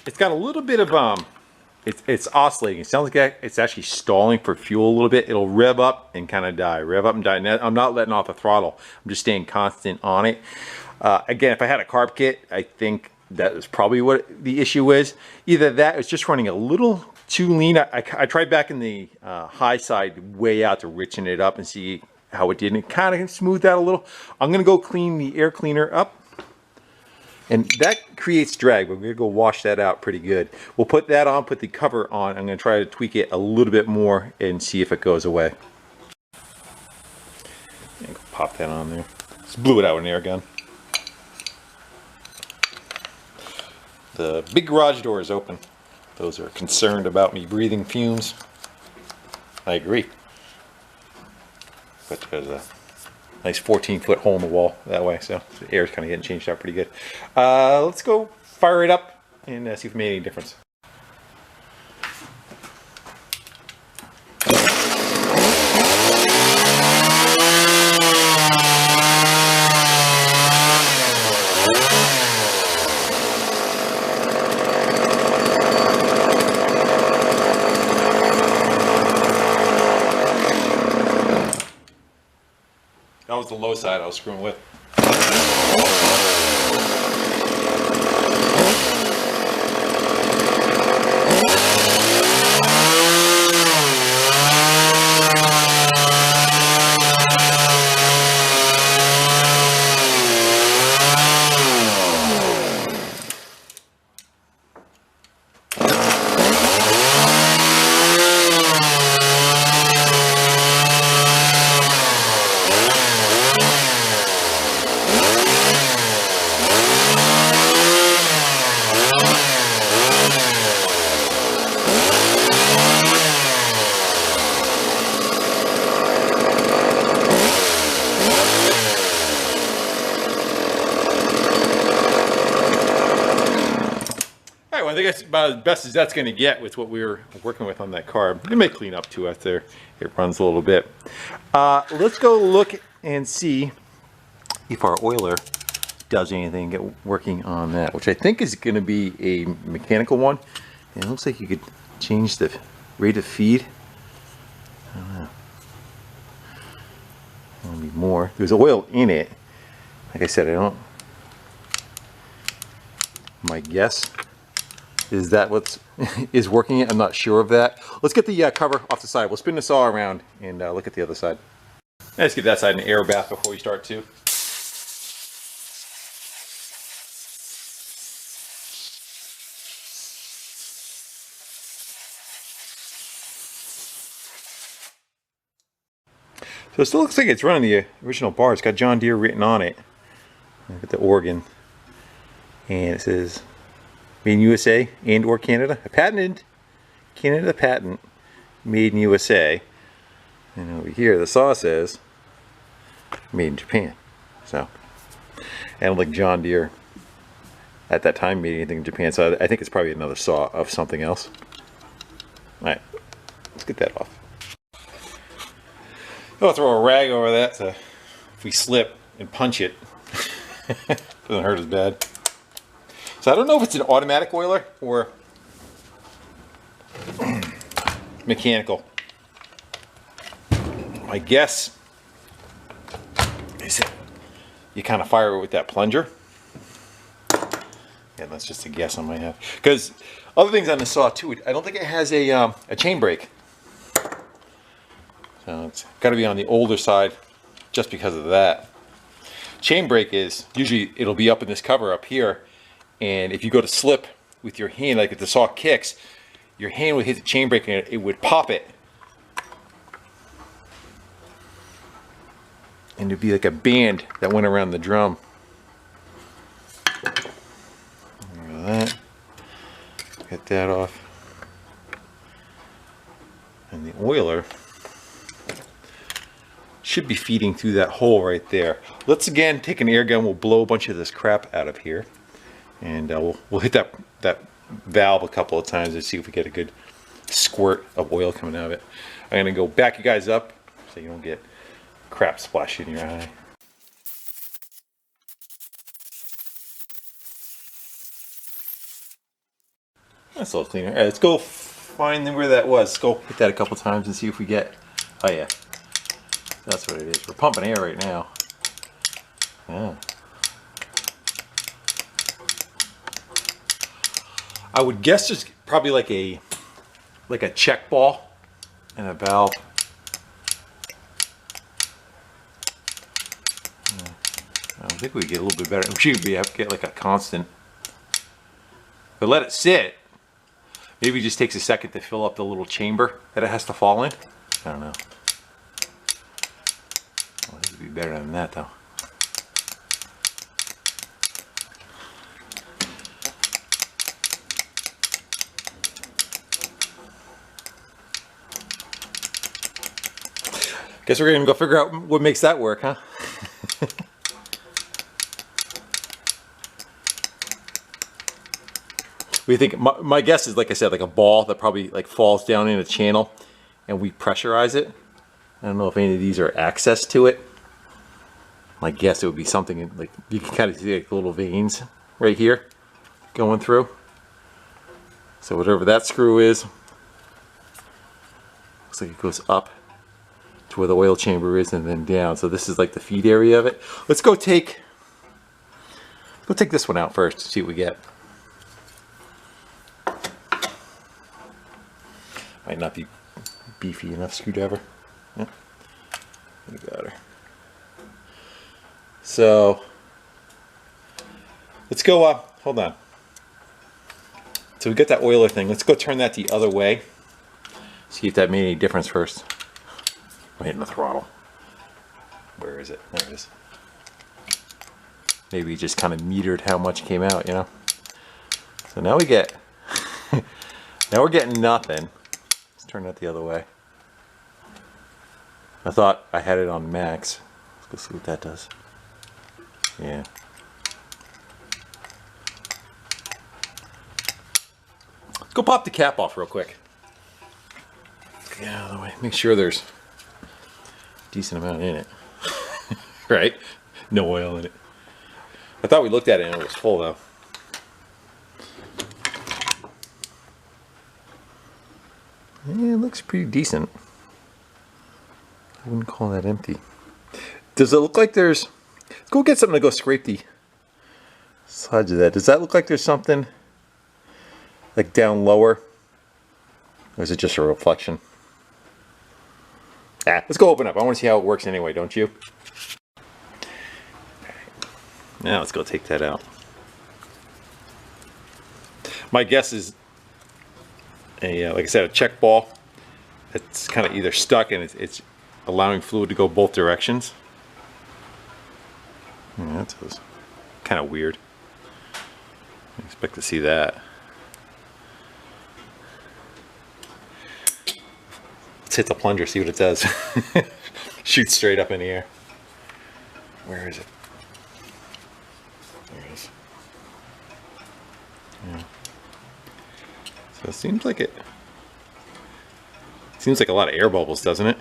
It's got a little bit of it's oscillating. It sounds like it's actually stalling for fuel a little bit. It'll rev up and kind of die, rev up and die. And I'm not letting off the throttle. I'm just staying constant on it. Again, if I had a carb kit, I think that is probably what the issue is. Either that, it's just running a little too lean. I tried back in the high side way out to richen it up and see how it did. And it kind of smoothed out a little. I'm gonna go clean the air cleaner up. And that creates drag, but we're gonna go wash that out pretty good. We'll put that on, put the cover on. I'm gonna try to tweak it a little bit more and see if it goes away. Pop that on there. Just blew it out with an air gun. The big garage door is open. Those are concerned about me breathing fumes. I agree. But there's a nice 14-foot hole in the wall that way, so the air's kind of getting changed out pretty good. Let's go fire it up and see if it made any difference. That was the low side I was screwing with. I think that's about as best as that's going to get with what we were working with on that carb. It may clean up too after it runs a little bit. Let's go look and see if our oiler does anything, get working on that, which I think is going to be a mechanical one. And it looks like you could change the rate of feed. I don't know. There'll be more. There's oil in it. Like I said, I don't. My guess is that what's is working it. I'm not sure of that. Let's get the cover off the side. We'll spin the saw around and look at the other side. Let's give that side an air bath before we start too. So it still looks like it's running the original bar. It's got John Deere written on it. Look at the organ. And it says made in USA and or Canada. A patented Canada patent, made in USA. And over here the saw says made in Japan. So I don't think John Deere at that time made anything in Japan. So I think it's probably another saw of something else. Alright, let's get that off. I'll throw a rag over that so if we slip and punch it, doesn't hurt as bad. So I don't know if it's an automatic oiler or mechanical. My guess is that you kind of fire it with that plunger. Yeah, that's just a guess on my half. Because other things on the saw too, I don't think it has a chain brake. So it's got to be on the older side just because of that. Chain brake is usually it'll be up in this cover up here. And if you go to slip with your hand, like if the saw kicks, your hand would hit the chain brake and it would pop it. And it'd be like a band that went around the drum. Look at that. Get that off. And the oiler should be feeding through that hole right there. Let's again take an air gun. We'll blow a bunch of this crap out of here. And we'll hit that valve a couple of times and see if we get a good squirt of oil coming out of it. I'm going to go back you guys up so you don't get crap splashed in your eye. That's a little cleaner. All right, let's go find where that was. Let's go hit that a couple times and see if we get. Oh yeah, that's what it is. We're pumping air right now. Yeah. I would guess there's probably like a check ball and a valve. I think we get a little bit better. We should have to get like a constant. But let it sit. Maybe it just takes a second to fill up the little chamber that it has to fall in. I don't know. Well, it would be better than that though. Guess we're gonna go figure out what makes that work, huh? We think my guess is, like I said, like a ball that probably like falls down in a channel, and we pressurize it. I don't know if any of these are access to it. My guess it would be something like you can kind of see like little veins right here going through. So whatever that screw is, looks like it goes up to where the oil chamber is and then down. So this is like the feed area of it. Let's go take this one out first to see what we get. Might not be beefy enough screwdriver. Yeah. We got her. So let's go hold on. So we got that oiler thing. Let's go turn that the other way. See if that made any difference first. I'm hitting the throttle. Where is it? There it is. Maybe just kind of metered how much came out, you know. So now we get now we're getting nothing. Let's turn that the other way. I thought I had it on max. Let's go see what that does. Yeah. Let's go pop the cap off real quick. Get out of the way. Make sure there's a decent amount in it. Right? No oil in it. I thought we looked at it and it was full though. Yeah, it looks pretty decent. I wouldn't call that empty. Does it look like there's... Let's go get something to go scrape the sides of that. Does that look like there's something like down lower? Or is it just a reflection? Let's go open up. I want to see how it works anyway, don't you? Now let's go take that out. My guess is like I said, a check ball. It's kind of either stuck and it's allowing fluid to go both directions. Yeah, that's kind of weird. I expect to see that. Let's hit the plunger, see what it does. Shoot straight up in the air. Where is it? There it is. Yeah. So it seems like a lot of air bubbles, doesn't it?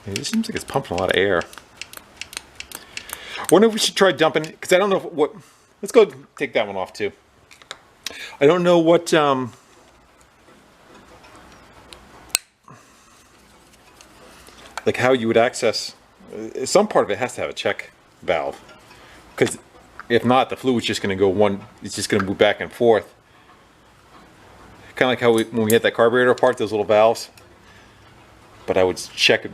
It just seems like it's pumping a lot of air. I wonder if we should try dumping, because I don't know what. Let's go take that one off too. I don't know what. Like how you would access. Some part of it has to have a check valve, because if not, the fluid's just going to go it's just going to move back and forth. Kind of like how when we had that carburetor part, those little valves. But I would check.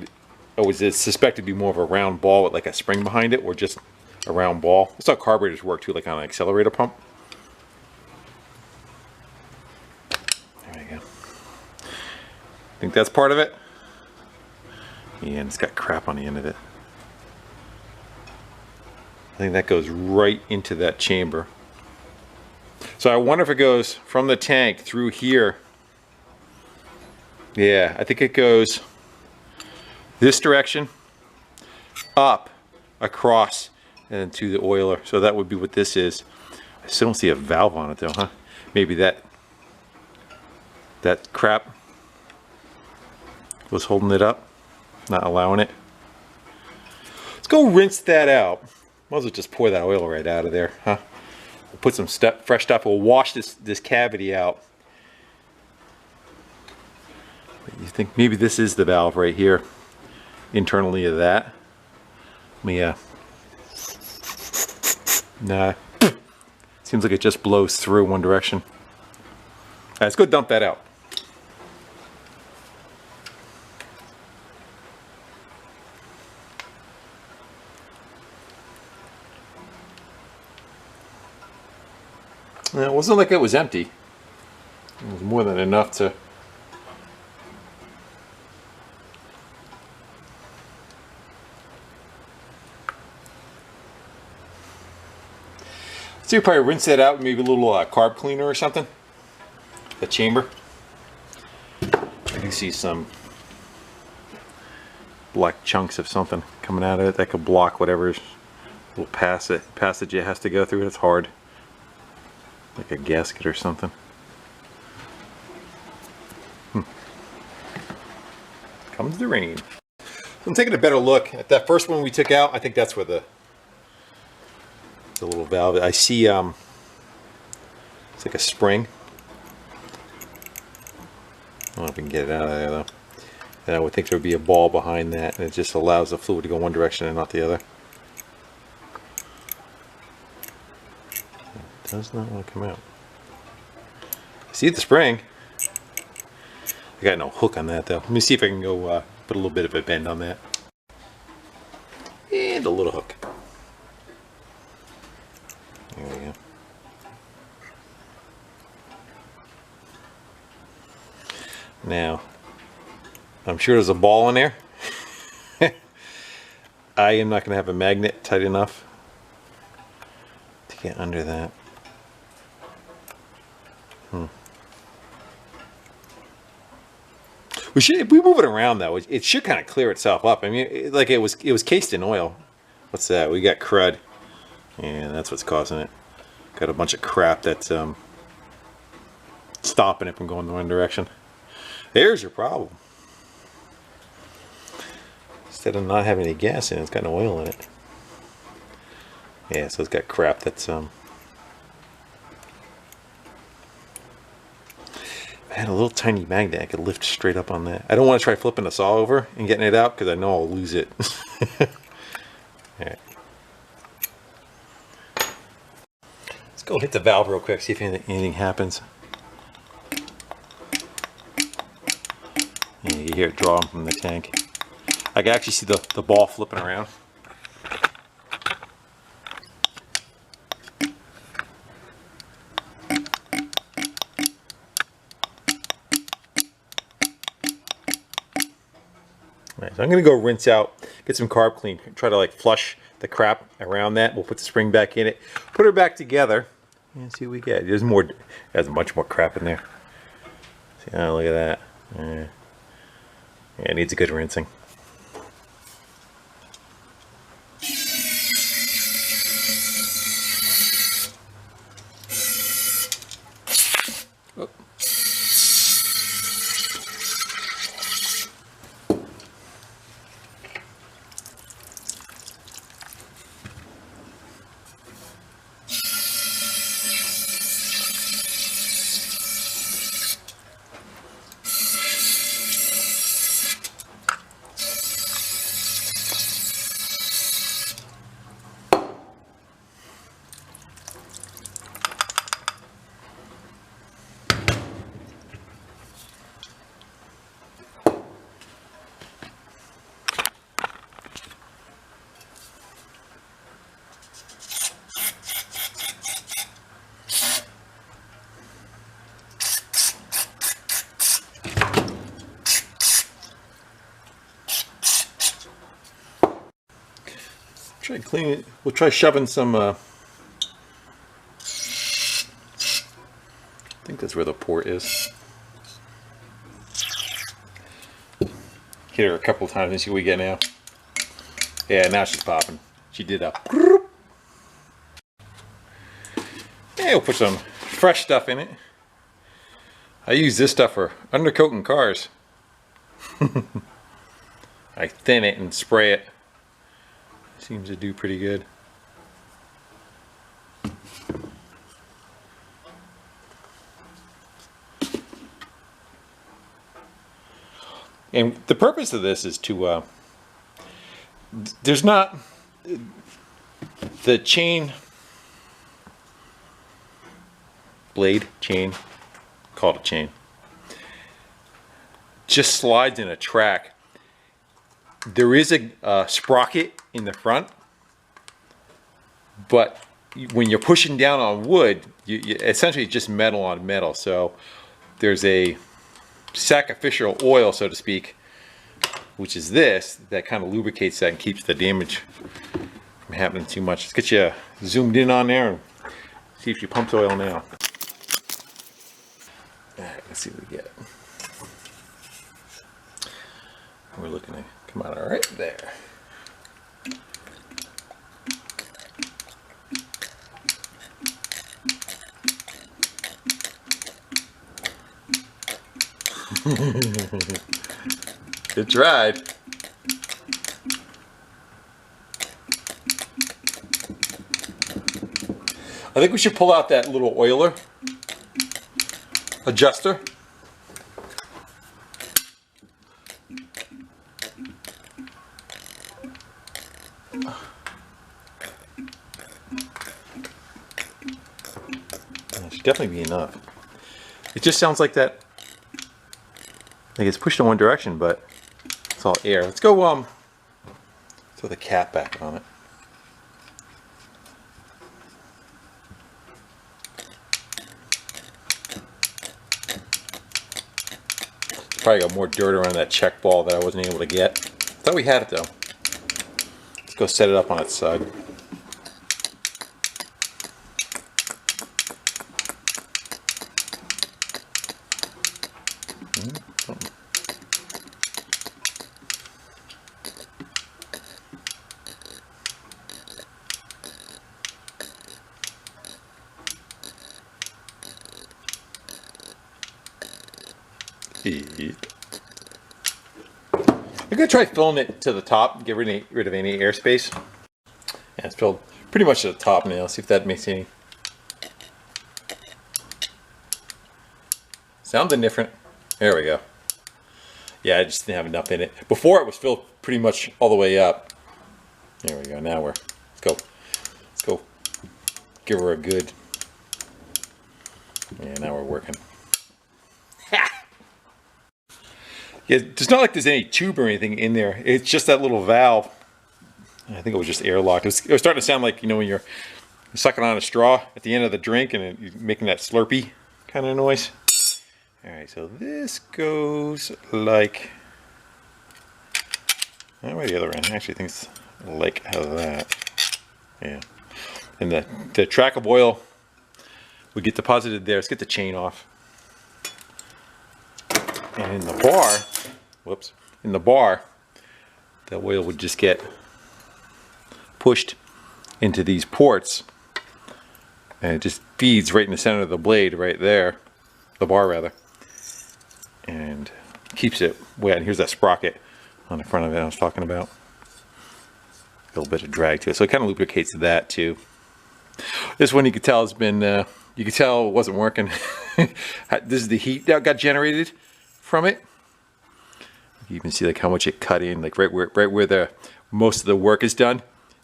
I would suspect it'd be more of a round ball with like a spring behind it, or just a round ball. That's how carburetors work too, like on an accelerator pump. There we go. Think that's part of it? Yeah, and it's got crap on the end of it. I think that goes right into that chamber. So I wonder if it goes from the tank through here. Yeah, I think it goes this direction, up, across, and to the oiler. So that would be what this is. I still don't see a valve on it though, huh? Maybe that crap was holding it up, not allowing it. Let's go rinse that out. Might as well just pour that oil right out of there, huh? We'll put some fresh stuff. We'll wash this cavity out. You think maybe this is the valve right here, internally of that? Yeah. Nah. Seems like it just blows through one direction. All right, let's go dump that out. It wasn't like it was empty. It was more than enough to... So you probably rinse that out with maybe a little carb cleaner or something. The chamber. I can see some black chunks of something coming out of it that could block whatever little passage it has to go through. It's hard. Like a gasket or something. Comes the rain. So I'm taking a better look at that first one we took out. I think that's where the little valve. I see it's like a spring. I don't know if we can get it out of there though. And I would think there would be a ball behind that, and it just allows the fluid to go one direction and not the other. It does not want to come out. See the spring. I got no hook on that though. Let me see if I can go put a little bit of a bend on that. And a little hook. There we go. Now, I'm sure there's a ball in there. I am not going to have a magnet tight enough to get under that. If we move it around though, it should kind of clear itself up. I mean, like it was cased in oil. What's that? We got crud. And that's what's causing it. Got a bunch of crap that's stopping it from going the one direction. There's your problem. Instead of not having any gas in it, it's got no oil in it. Yeah, so it's got crap that's if I had a little tiny magnet, I could lift straight up on that. I don't want to try flipping the saw over and getting it out because I know I'll lose it. Alright. Let's go hit the valve real quick, see if anything happens. Yeah, you hear it draw from the tank. I can actually see the ball flipping around. Alright, so I'm going to go rinse out, get some carb clean, try to like flush the crap around that. We'll put the spring back in it, put her back together, and see what we get. There's more, there's much more crap in there. See, oh, look at that. Yeah, it needs a good rinsing. Try to clean it. We'll try shoving some I think that's where the port is. Hit her a couple of times and see what we get now. Yeah, now she's popping. She did a yeah, we'll put some fresh stuff in it. I use this stuff for undercoating cars. I thin it and spray it. Seems to do pretty good. And the purpose of this is to, there's not, the chain, blade, chain, call it a chain, just slides in a track. There is a sprocket in the front, but when you're pushing down on wood, you essentially it's just metal on metal. So there's a sacrificial oil, so to speak, which is this, that kind of lubricates that and keeps the damage from happening too much. Let's get you zoomed in on there and see if she pumps oil now. Alright, let's see what we get. We're looking to come out all right there. Good tried. I think we should pull out that little oiler adjuster. That should definitely be enough. It just sounds like that. Like it's pushed in one direction, but it's all air. Let's go throw the cap back on it. Probably got more dirt around that check ball that I wasn't able to get. Thought we had it though. Let's go set it up on its side. I'm going to try filling it to the top, get rid of any airspace. Yeah, it's filled pretty much to the top now. See if that makes any something different. There we go. Yeah, I just didn't have enough in it. Before it was filled pretty much all the way up. There we go. Now let's go give her a good. Yeah, now we're working. Yeah, it's not like there's any tube or anything in there. It's just that little valve. I think it was just airlocked. It was starting to sound like, you know, when you're sucking on a straw at the end of the drink and you're making that slurpy kind of noise. All right, so this goes like, where's the other end? I actually think it's like that. Yeah. And the track of oil would get deposited there. Let's get the chain off. And in the bar, the oil would just get pushed into these ports, and it just feeds right in the center of the blade, right there, the bar rather, and keeps it wet. And here's that sprocket on the front of it I was talking about. A little bit of drag to it, so it kind of lubricates that too. This one you could tell has been, you could tell it wasn't working. This is the heat that got generated from it. You can see like how much it cut in, like right where the most of the work is done.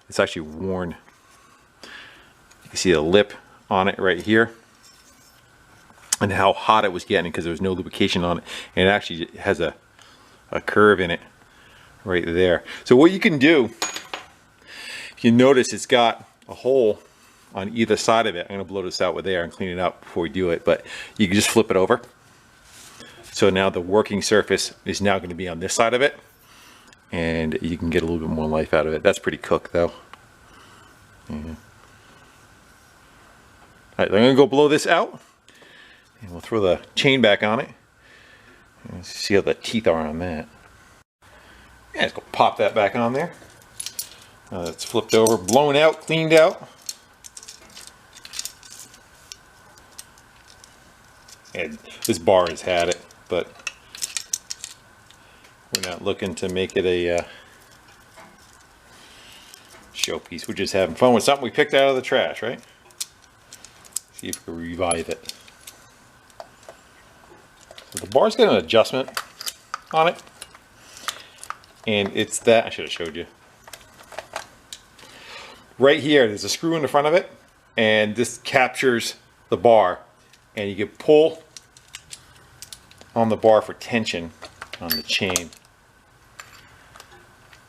It's actually worn. You can see the lip on it right here, and how hot it was getting because there was no lubrication on it, and it actually has a curve in it right there. So what you can do, if you notice, it's got a hole on either side of it. I'm going to blow this out with air and clean it up before we do it, but you can just flip it over. So now the working surface is now going to be on this side of it, and you can get a little bit more life out of it. That's pretty cooked though. Yeah. All right, I'm going to go blow this out, and we'll throw the chain back on it. Let's see how the teeth are on that. Yeah, let's go pop that back on there. It's flipped over, blown out, cleaned out. And this bar has had it, but We're not looking to make it a showpiece. We're just having fun with something we picked out of the trash, right? See if we can revive it. So the bar's got an adjustment on it, and it's that I should have showed you. Right here, there's a screw in the front of it, and this captures the bar, and you can pull on the bar for tension on the chain,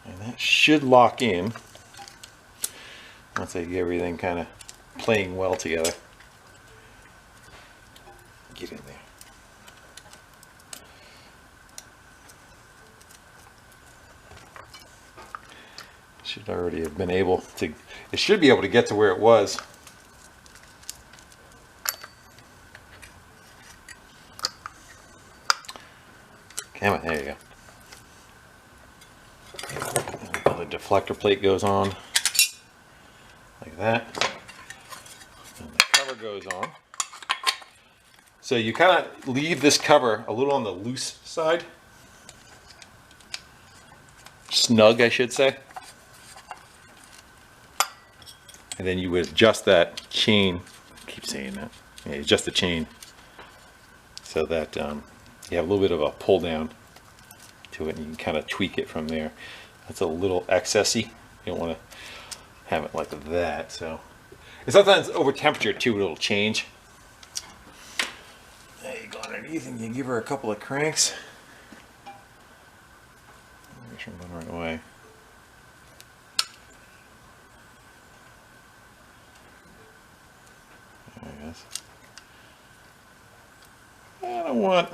and that should lock in once I get everything kind of playing well together. Get in there. Should already have been able to, it should be able to get to where it was. Come on, there you go. And the deflector plate goes on like that, and the cover goes on. So you kind of leave this cover a little on the loose side, snug I should say, and then you would adjust that chain. I keep saying that. Yeah, adjust the chain so that you have a little bit of a pull down to it, and you can kind of tweak it from there. That's a little excessy. You don't want to have it like that. So, and sometimes over temperature too, it'll change. There you go underneath, and you give her a couple of cranks. Make sure I'm going the right way. There it is. And I want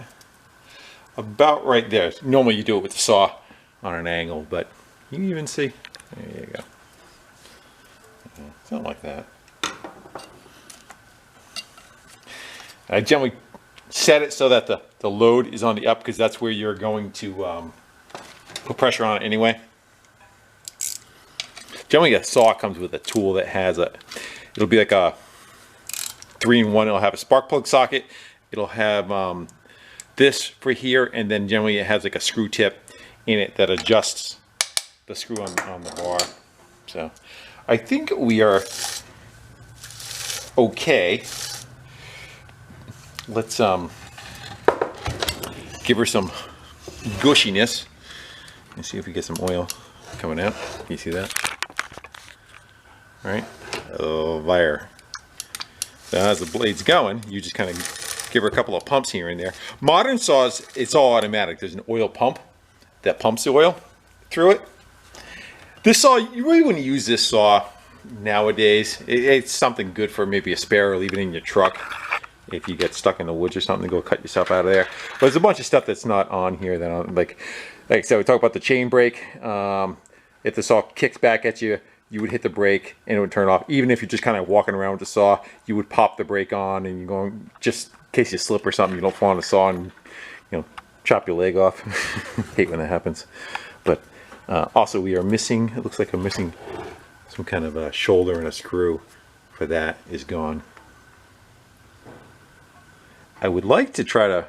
about right there. Normally you do it with the saw on an angle, but you can even see. There you go. Yeah, something like that. I generally set it so that the load is on the up, because that's where you're going to put pressure on it anyway. Generally a saw comes with a tool that has it'll be like a 3-in-1. It'll have a spark plug socket. It'll have this for here, and then generally it has like a screw tip in it that adjusts the screw on the bar. So I think we are okay. Let's give her some gushiness. Let's see if we get some oil coming out. You see that? All right. Oh, fire. So as the blade's going, you just kind of give her a couple of pumps here and there. Modern saws, it's all automatic. There's an oil pump that pumps the oil through it. This saw, you really wouldn't use this saw nowadays. It's something good for maybe a spare, or leave it in your truck if you get stuck in the woods or something, go cut yourself out of there. But there's a bunch of stuff that's not on here that like I said, we talked about the chain brake. If the saw kicks back at you, you would hit the brake and it would turn off. Even if you're just kind of walking around with the saw, you would pop the brake on, and you're going, just in case you slip or something, you don't fall on the saw and, you know, chop your leg off. Hate when that happens. But also we are missing, it looks like I'm missing some kind of a shoulder and a screw for that is gone. I would like to try to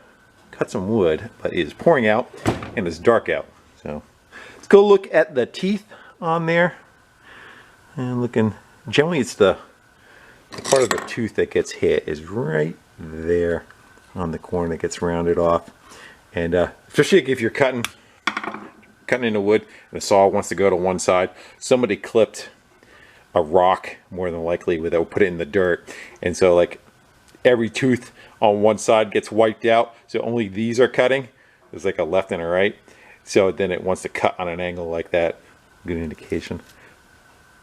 cut some wood, but it is pouring out and it's dark out. So let's go look at the teeth on there. And looking, generally it's the part of the tooth that gets hit is right there on the corner that gets rounded off. And especially if you're cutting into wood and the saw wants to go to one side, somebody clipped a rock more than likely without put it in the dirt, and so like every tooth on one side gets wiped out, so only these are cutting. There's like a left and a right, so then it wants to cut on an angle like that. Good indication.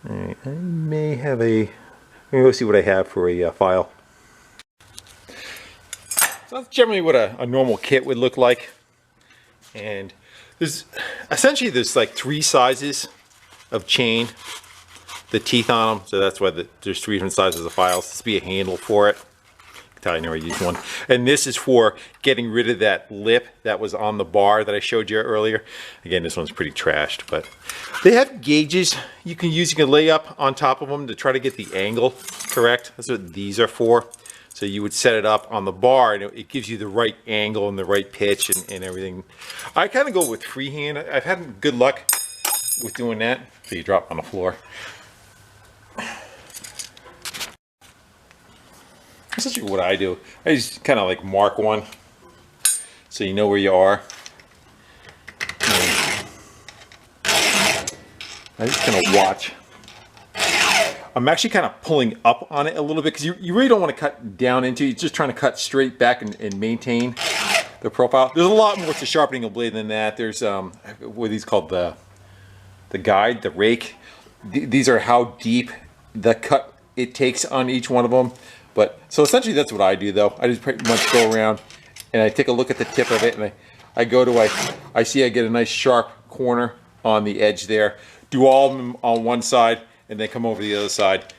All right, I may have a, let me go see what I have for a file. So that's generally what a normal kit would look like. And there's essentially like 3 sizes of chain, the teeth on them, so that's why there's 3 different sizes of files. This would be a handle for it. I never used one. And this is for getting rid of that lip that was on the bar that I showed you earlier. Again, this one's pretty trashed, but they have gauges you can use. You can lay up on top of them to try to get the angle correct. That's what these are for. So you would set it up on the bar, and it gives you the right angle and the right pitch and everything. I kind of go with freehand. I've had good luck with doing that. So you drop on the floor. That's actually what I do. I just kind of like mark one so you know where you are. I'm just going to watch. I'm actually kind of pulling up on it a little bit because you really don't want to cut down into it. You're just trying to cut straight back and maintain the profile. There's a lot more to sharpening a blade than that. There's what are these called? The guide, the rake. These are how deep the cut it takes on each one of them. But so essentially that's what I do though. I just pretty much go around and I take a look at the tip of it, and I go to I see I get a nice sharp corner on the edge there. Do all of them on one side, and then come over to the other side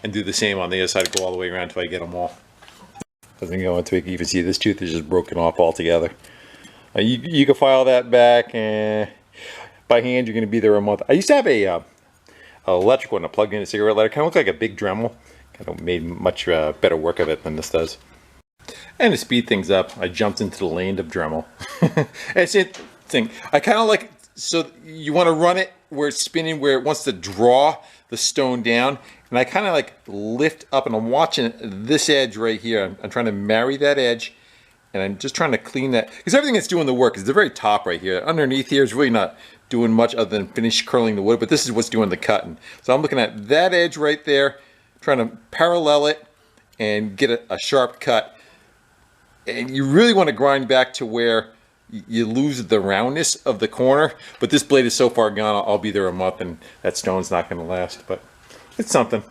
and do the same on the other side. Go all the way around until I get them all. Doesn't go into it. You can see this tooth is just broken off altogether. You can file that back, and by hand you're going to be there a month. I used to have a electric one, a plugged-in cigarette lighter. Kind of looked like a big Dremel. Kind of made much better work of it than this does. And to speed things up, I jumped into the land of Dremel. It's interesting. I kind of like, so you want to run it where it's spinning, where it wants to draw the stone down, and I kind of like lift up, and I'm watching this edge right here. I'm trying to marry that edge, and I'm just trying to clean that, because everything that's doing the work is the very top right here. Underneath here is really not doing much other than finish curling the wood, but this is what's doing the cutting. So I'm looking at that edge right there, trying to parallel it and get a sharp cut. And you really want to grind back to where you lose the roundness of the corner, but this blade is so far gone, I'll be there a month and that stone's not going to last, but it's something.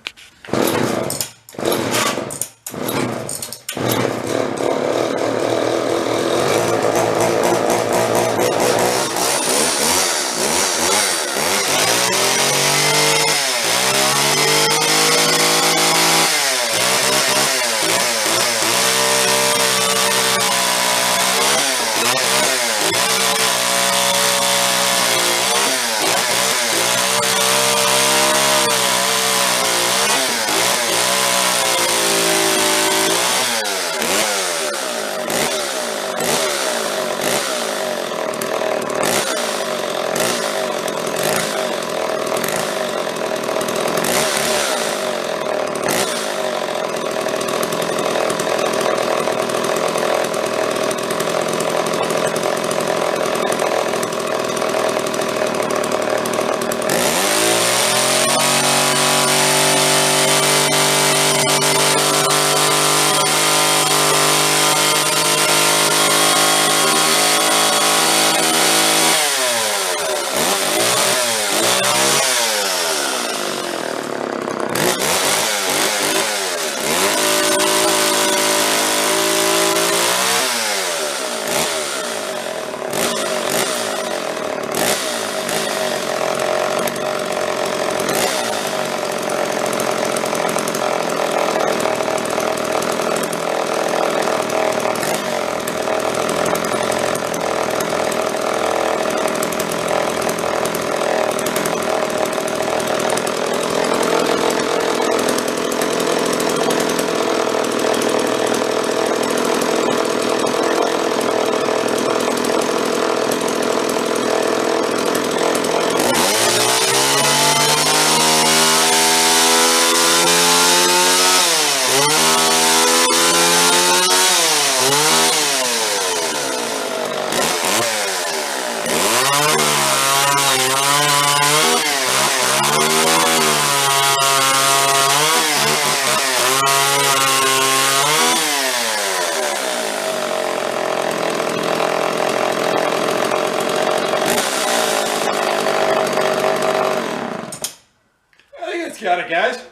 Got it, guys.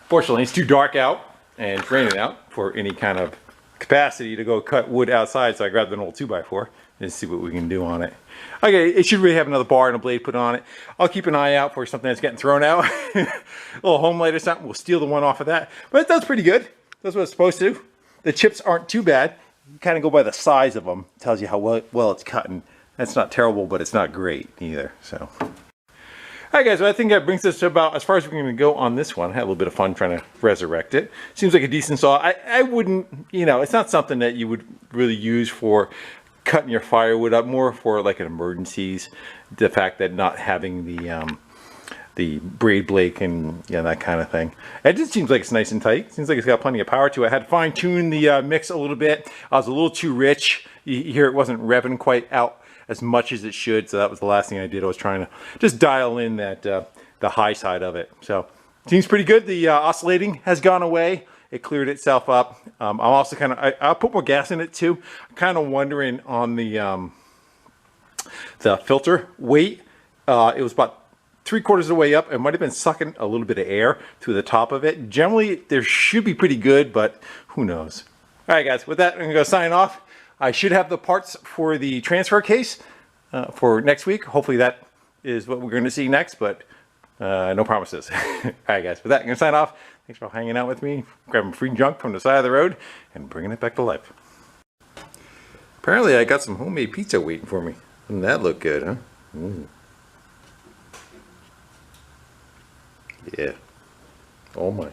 Fortunately, it's too dark out and it's raining out for any kind of capacity to go cut wood outside, so I grabbed an old 2x4 and see what we can do on it. Okay, it should really have another bar and a blade put on it. I'll keep an eye out for something that's getting thrown out. A little home light or something. We'll steal the one off of that. But it does pretty good. That's what it's supposed to. The chips aren't too bad. You kind of go by the size of them. It tells you how well it's cutting. That's not terrible, but it's not great either. So. All right, guys, well, I think that brings us to about as far as we're going to go on this one. I had a little bit of fun trying to resurrect it. Seems like a decent saw. I wouldn't, you know, it's not something that you would really use for cutting your firewood up, more for like an emergencies. The fact that not having the braid blade and that kind of thing. It just seems like it's nice and tight. Seems like it's got plenty of power to it. I had to fine tune the mix a little bit. I was a little too rich. You hear it wasn't revving quite out as much as it should, so that was the last thing I did. I was trying to just dial in that the high side of it. So seems pretty good. The oscillating has gone away. It cleared itself up. I'm also kind of I'll put more gas in it too. I'm kind of wondering on the filter weight. It was about 3/4 of the way up. It might have been sucking a little bit of air through the top of it. Generally, there should be pretty good, but who knows? All right, guys. With that, I'm gonna go sign off. I should have the parts for the transfer case for next week. Hopefully that is what we're going to see next, but no promises. All right, guys, with that, I'm going to sign off. Thanks for hanging out with me, grabbing free junk from the side of the road, and bringing it back to life. Apparently, I got some homemade pizza waiting for me. Doesn't that look good, huh? Mm. Yeah. Oh, my.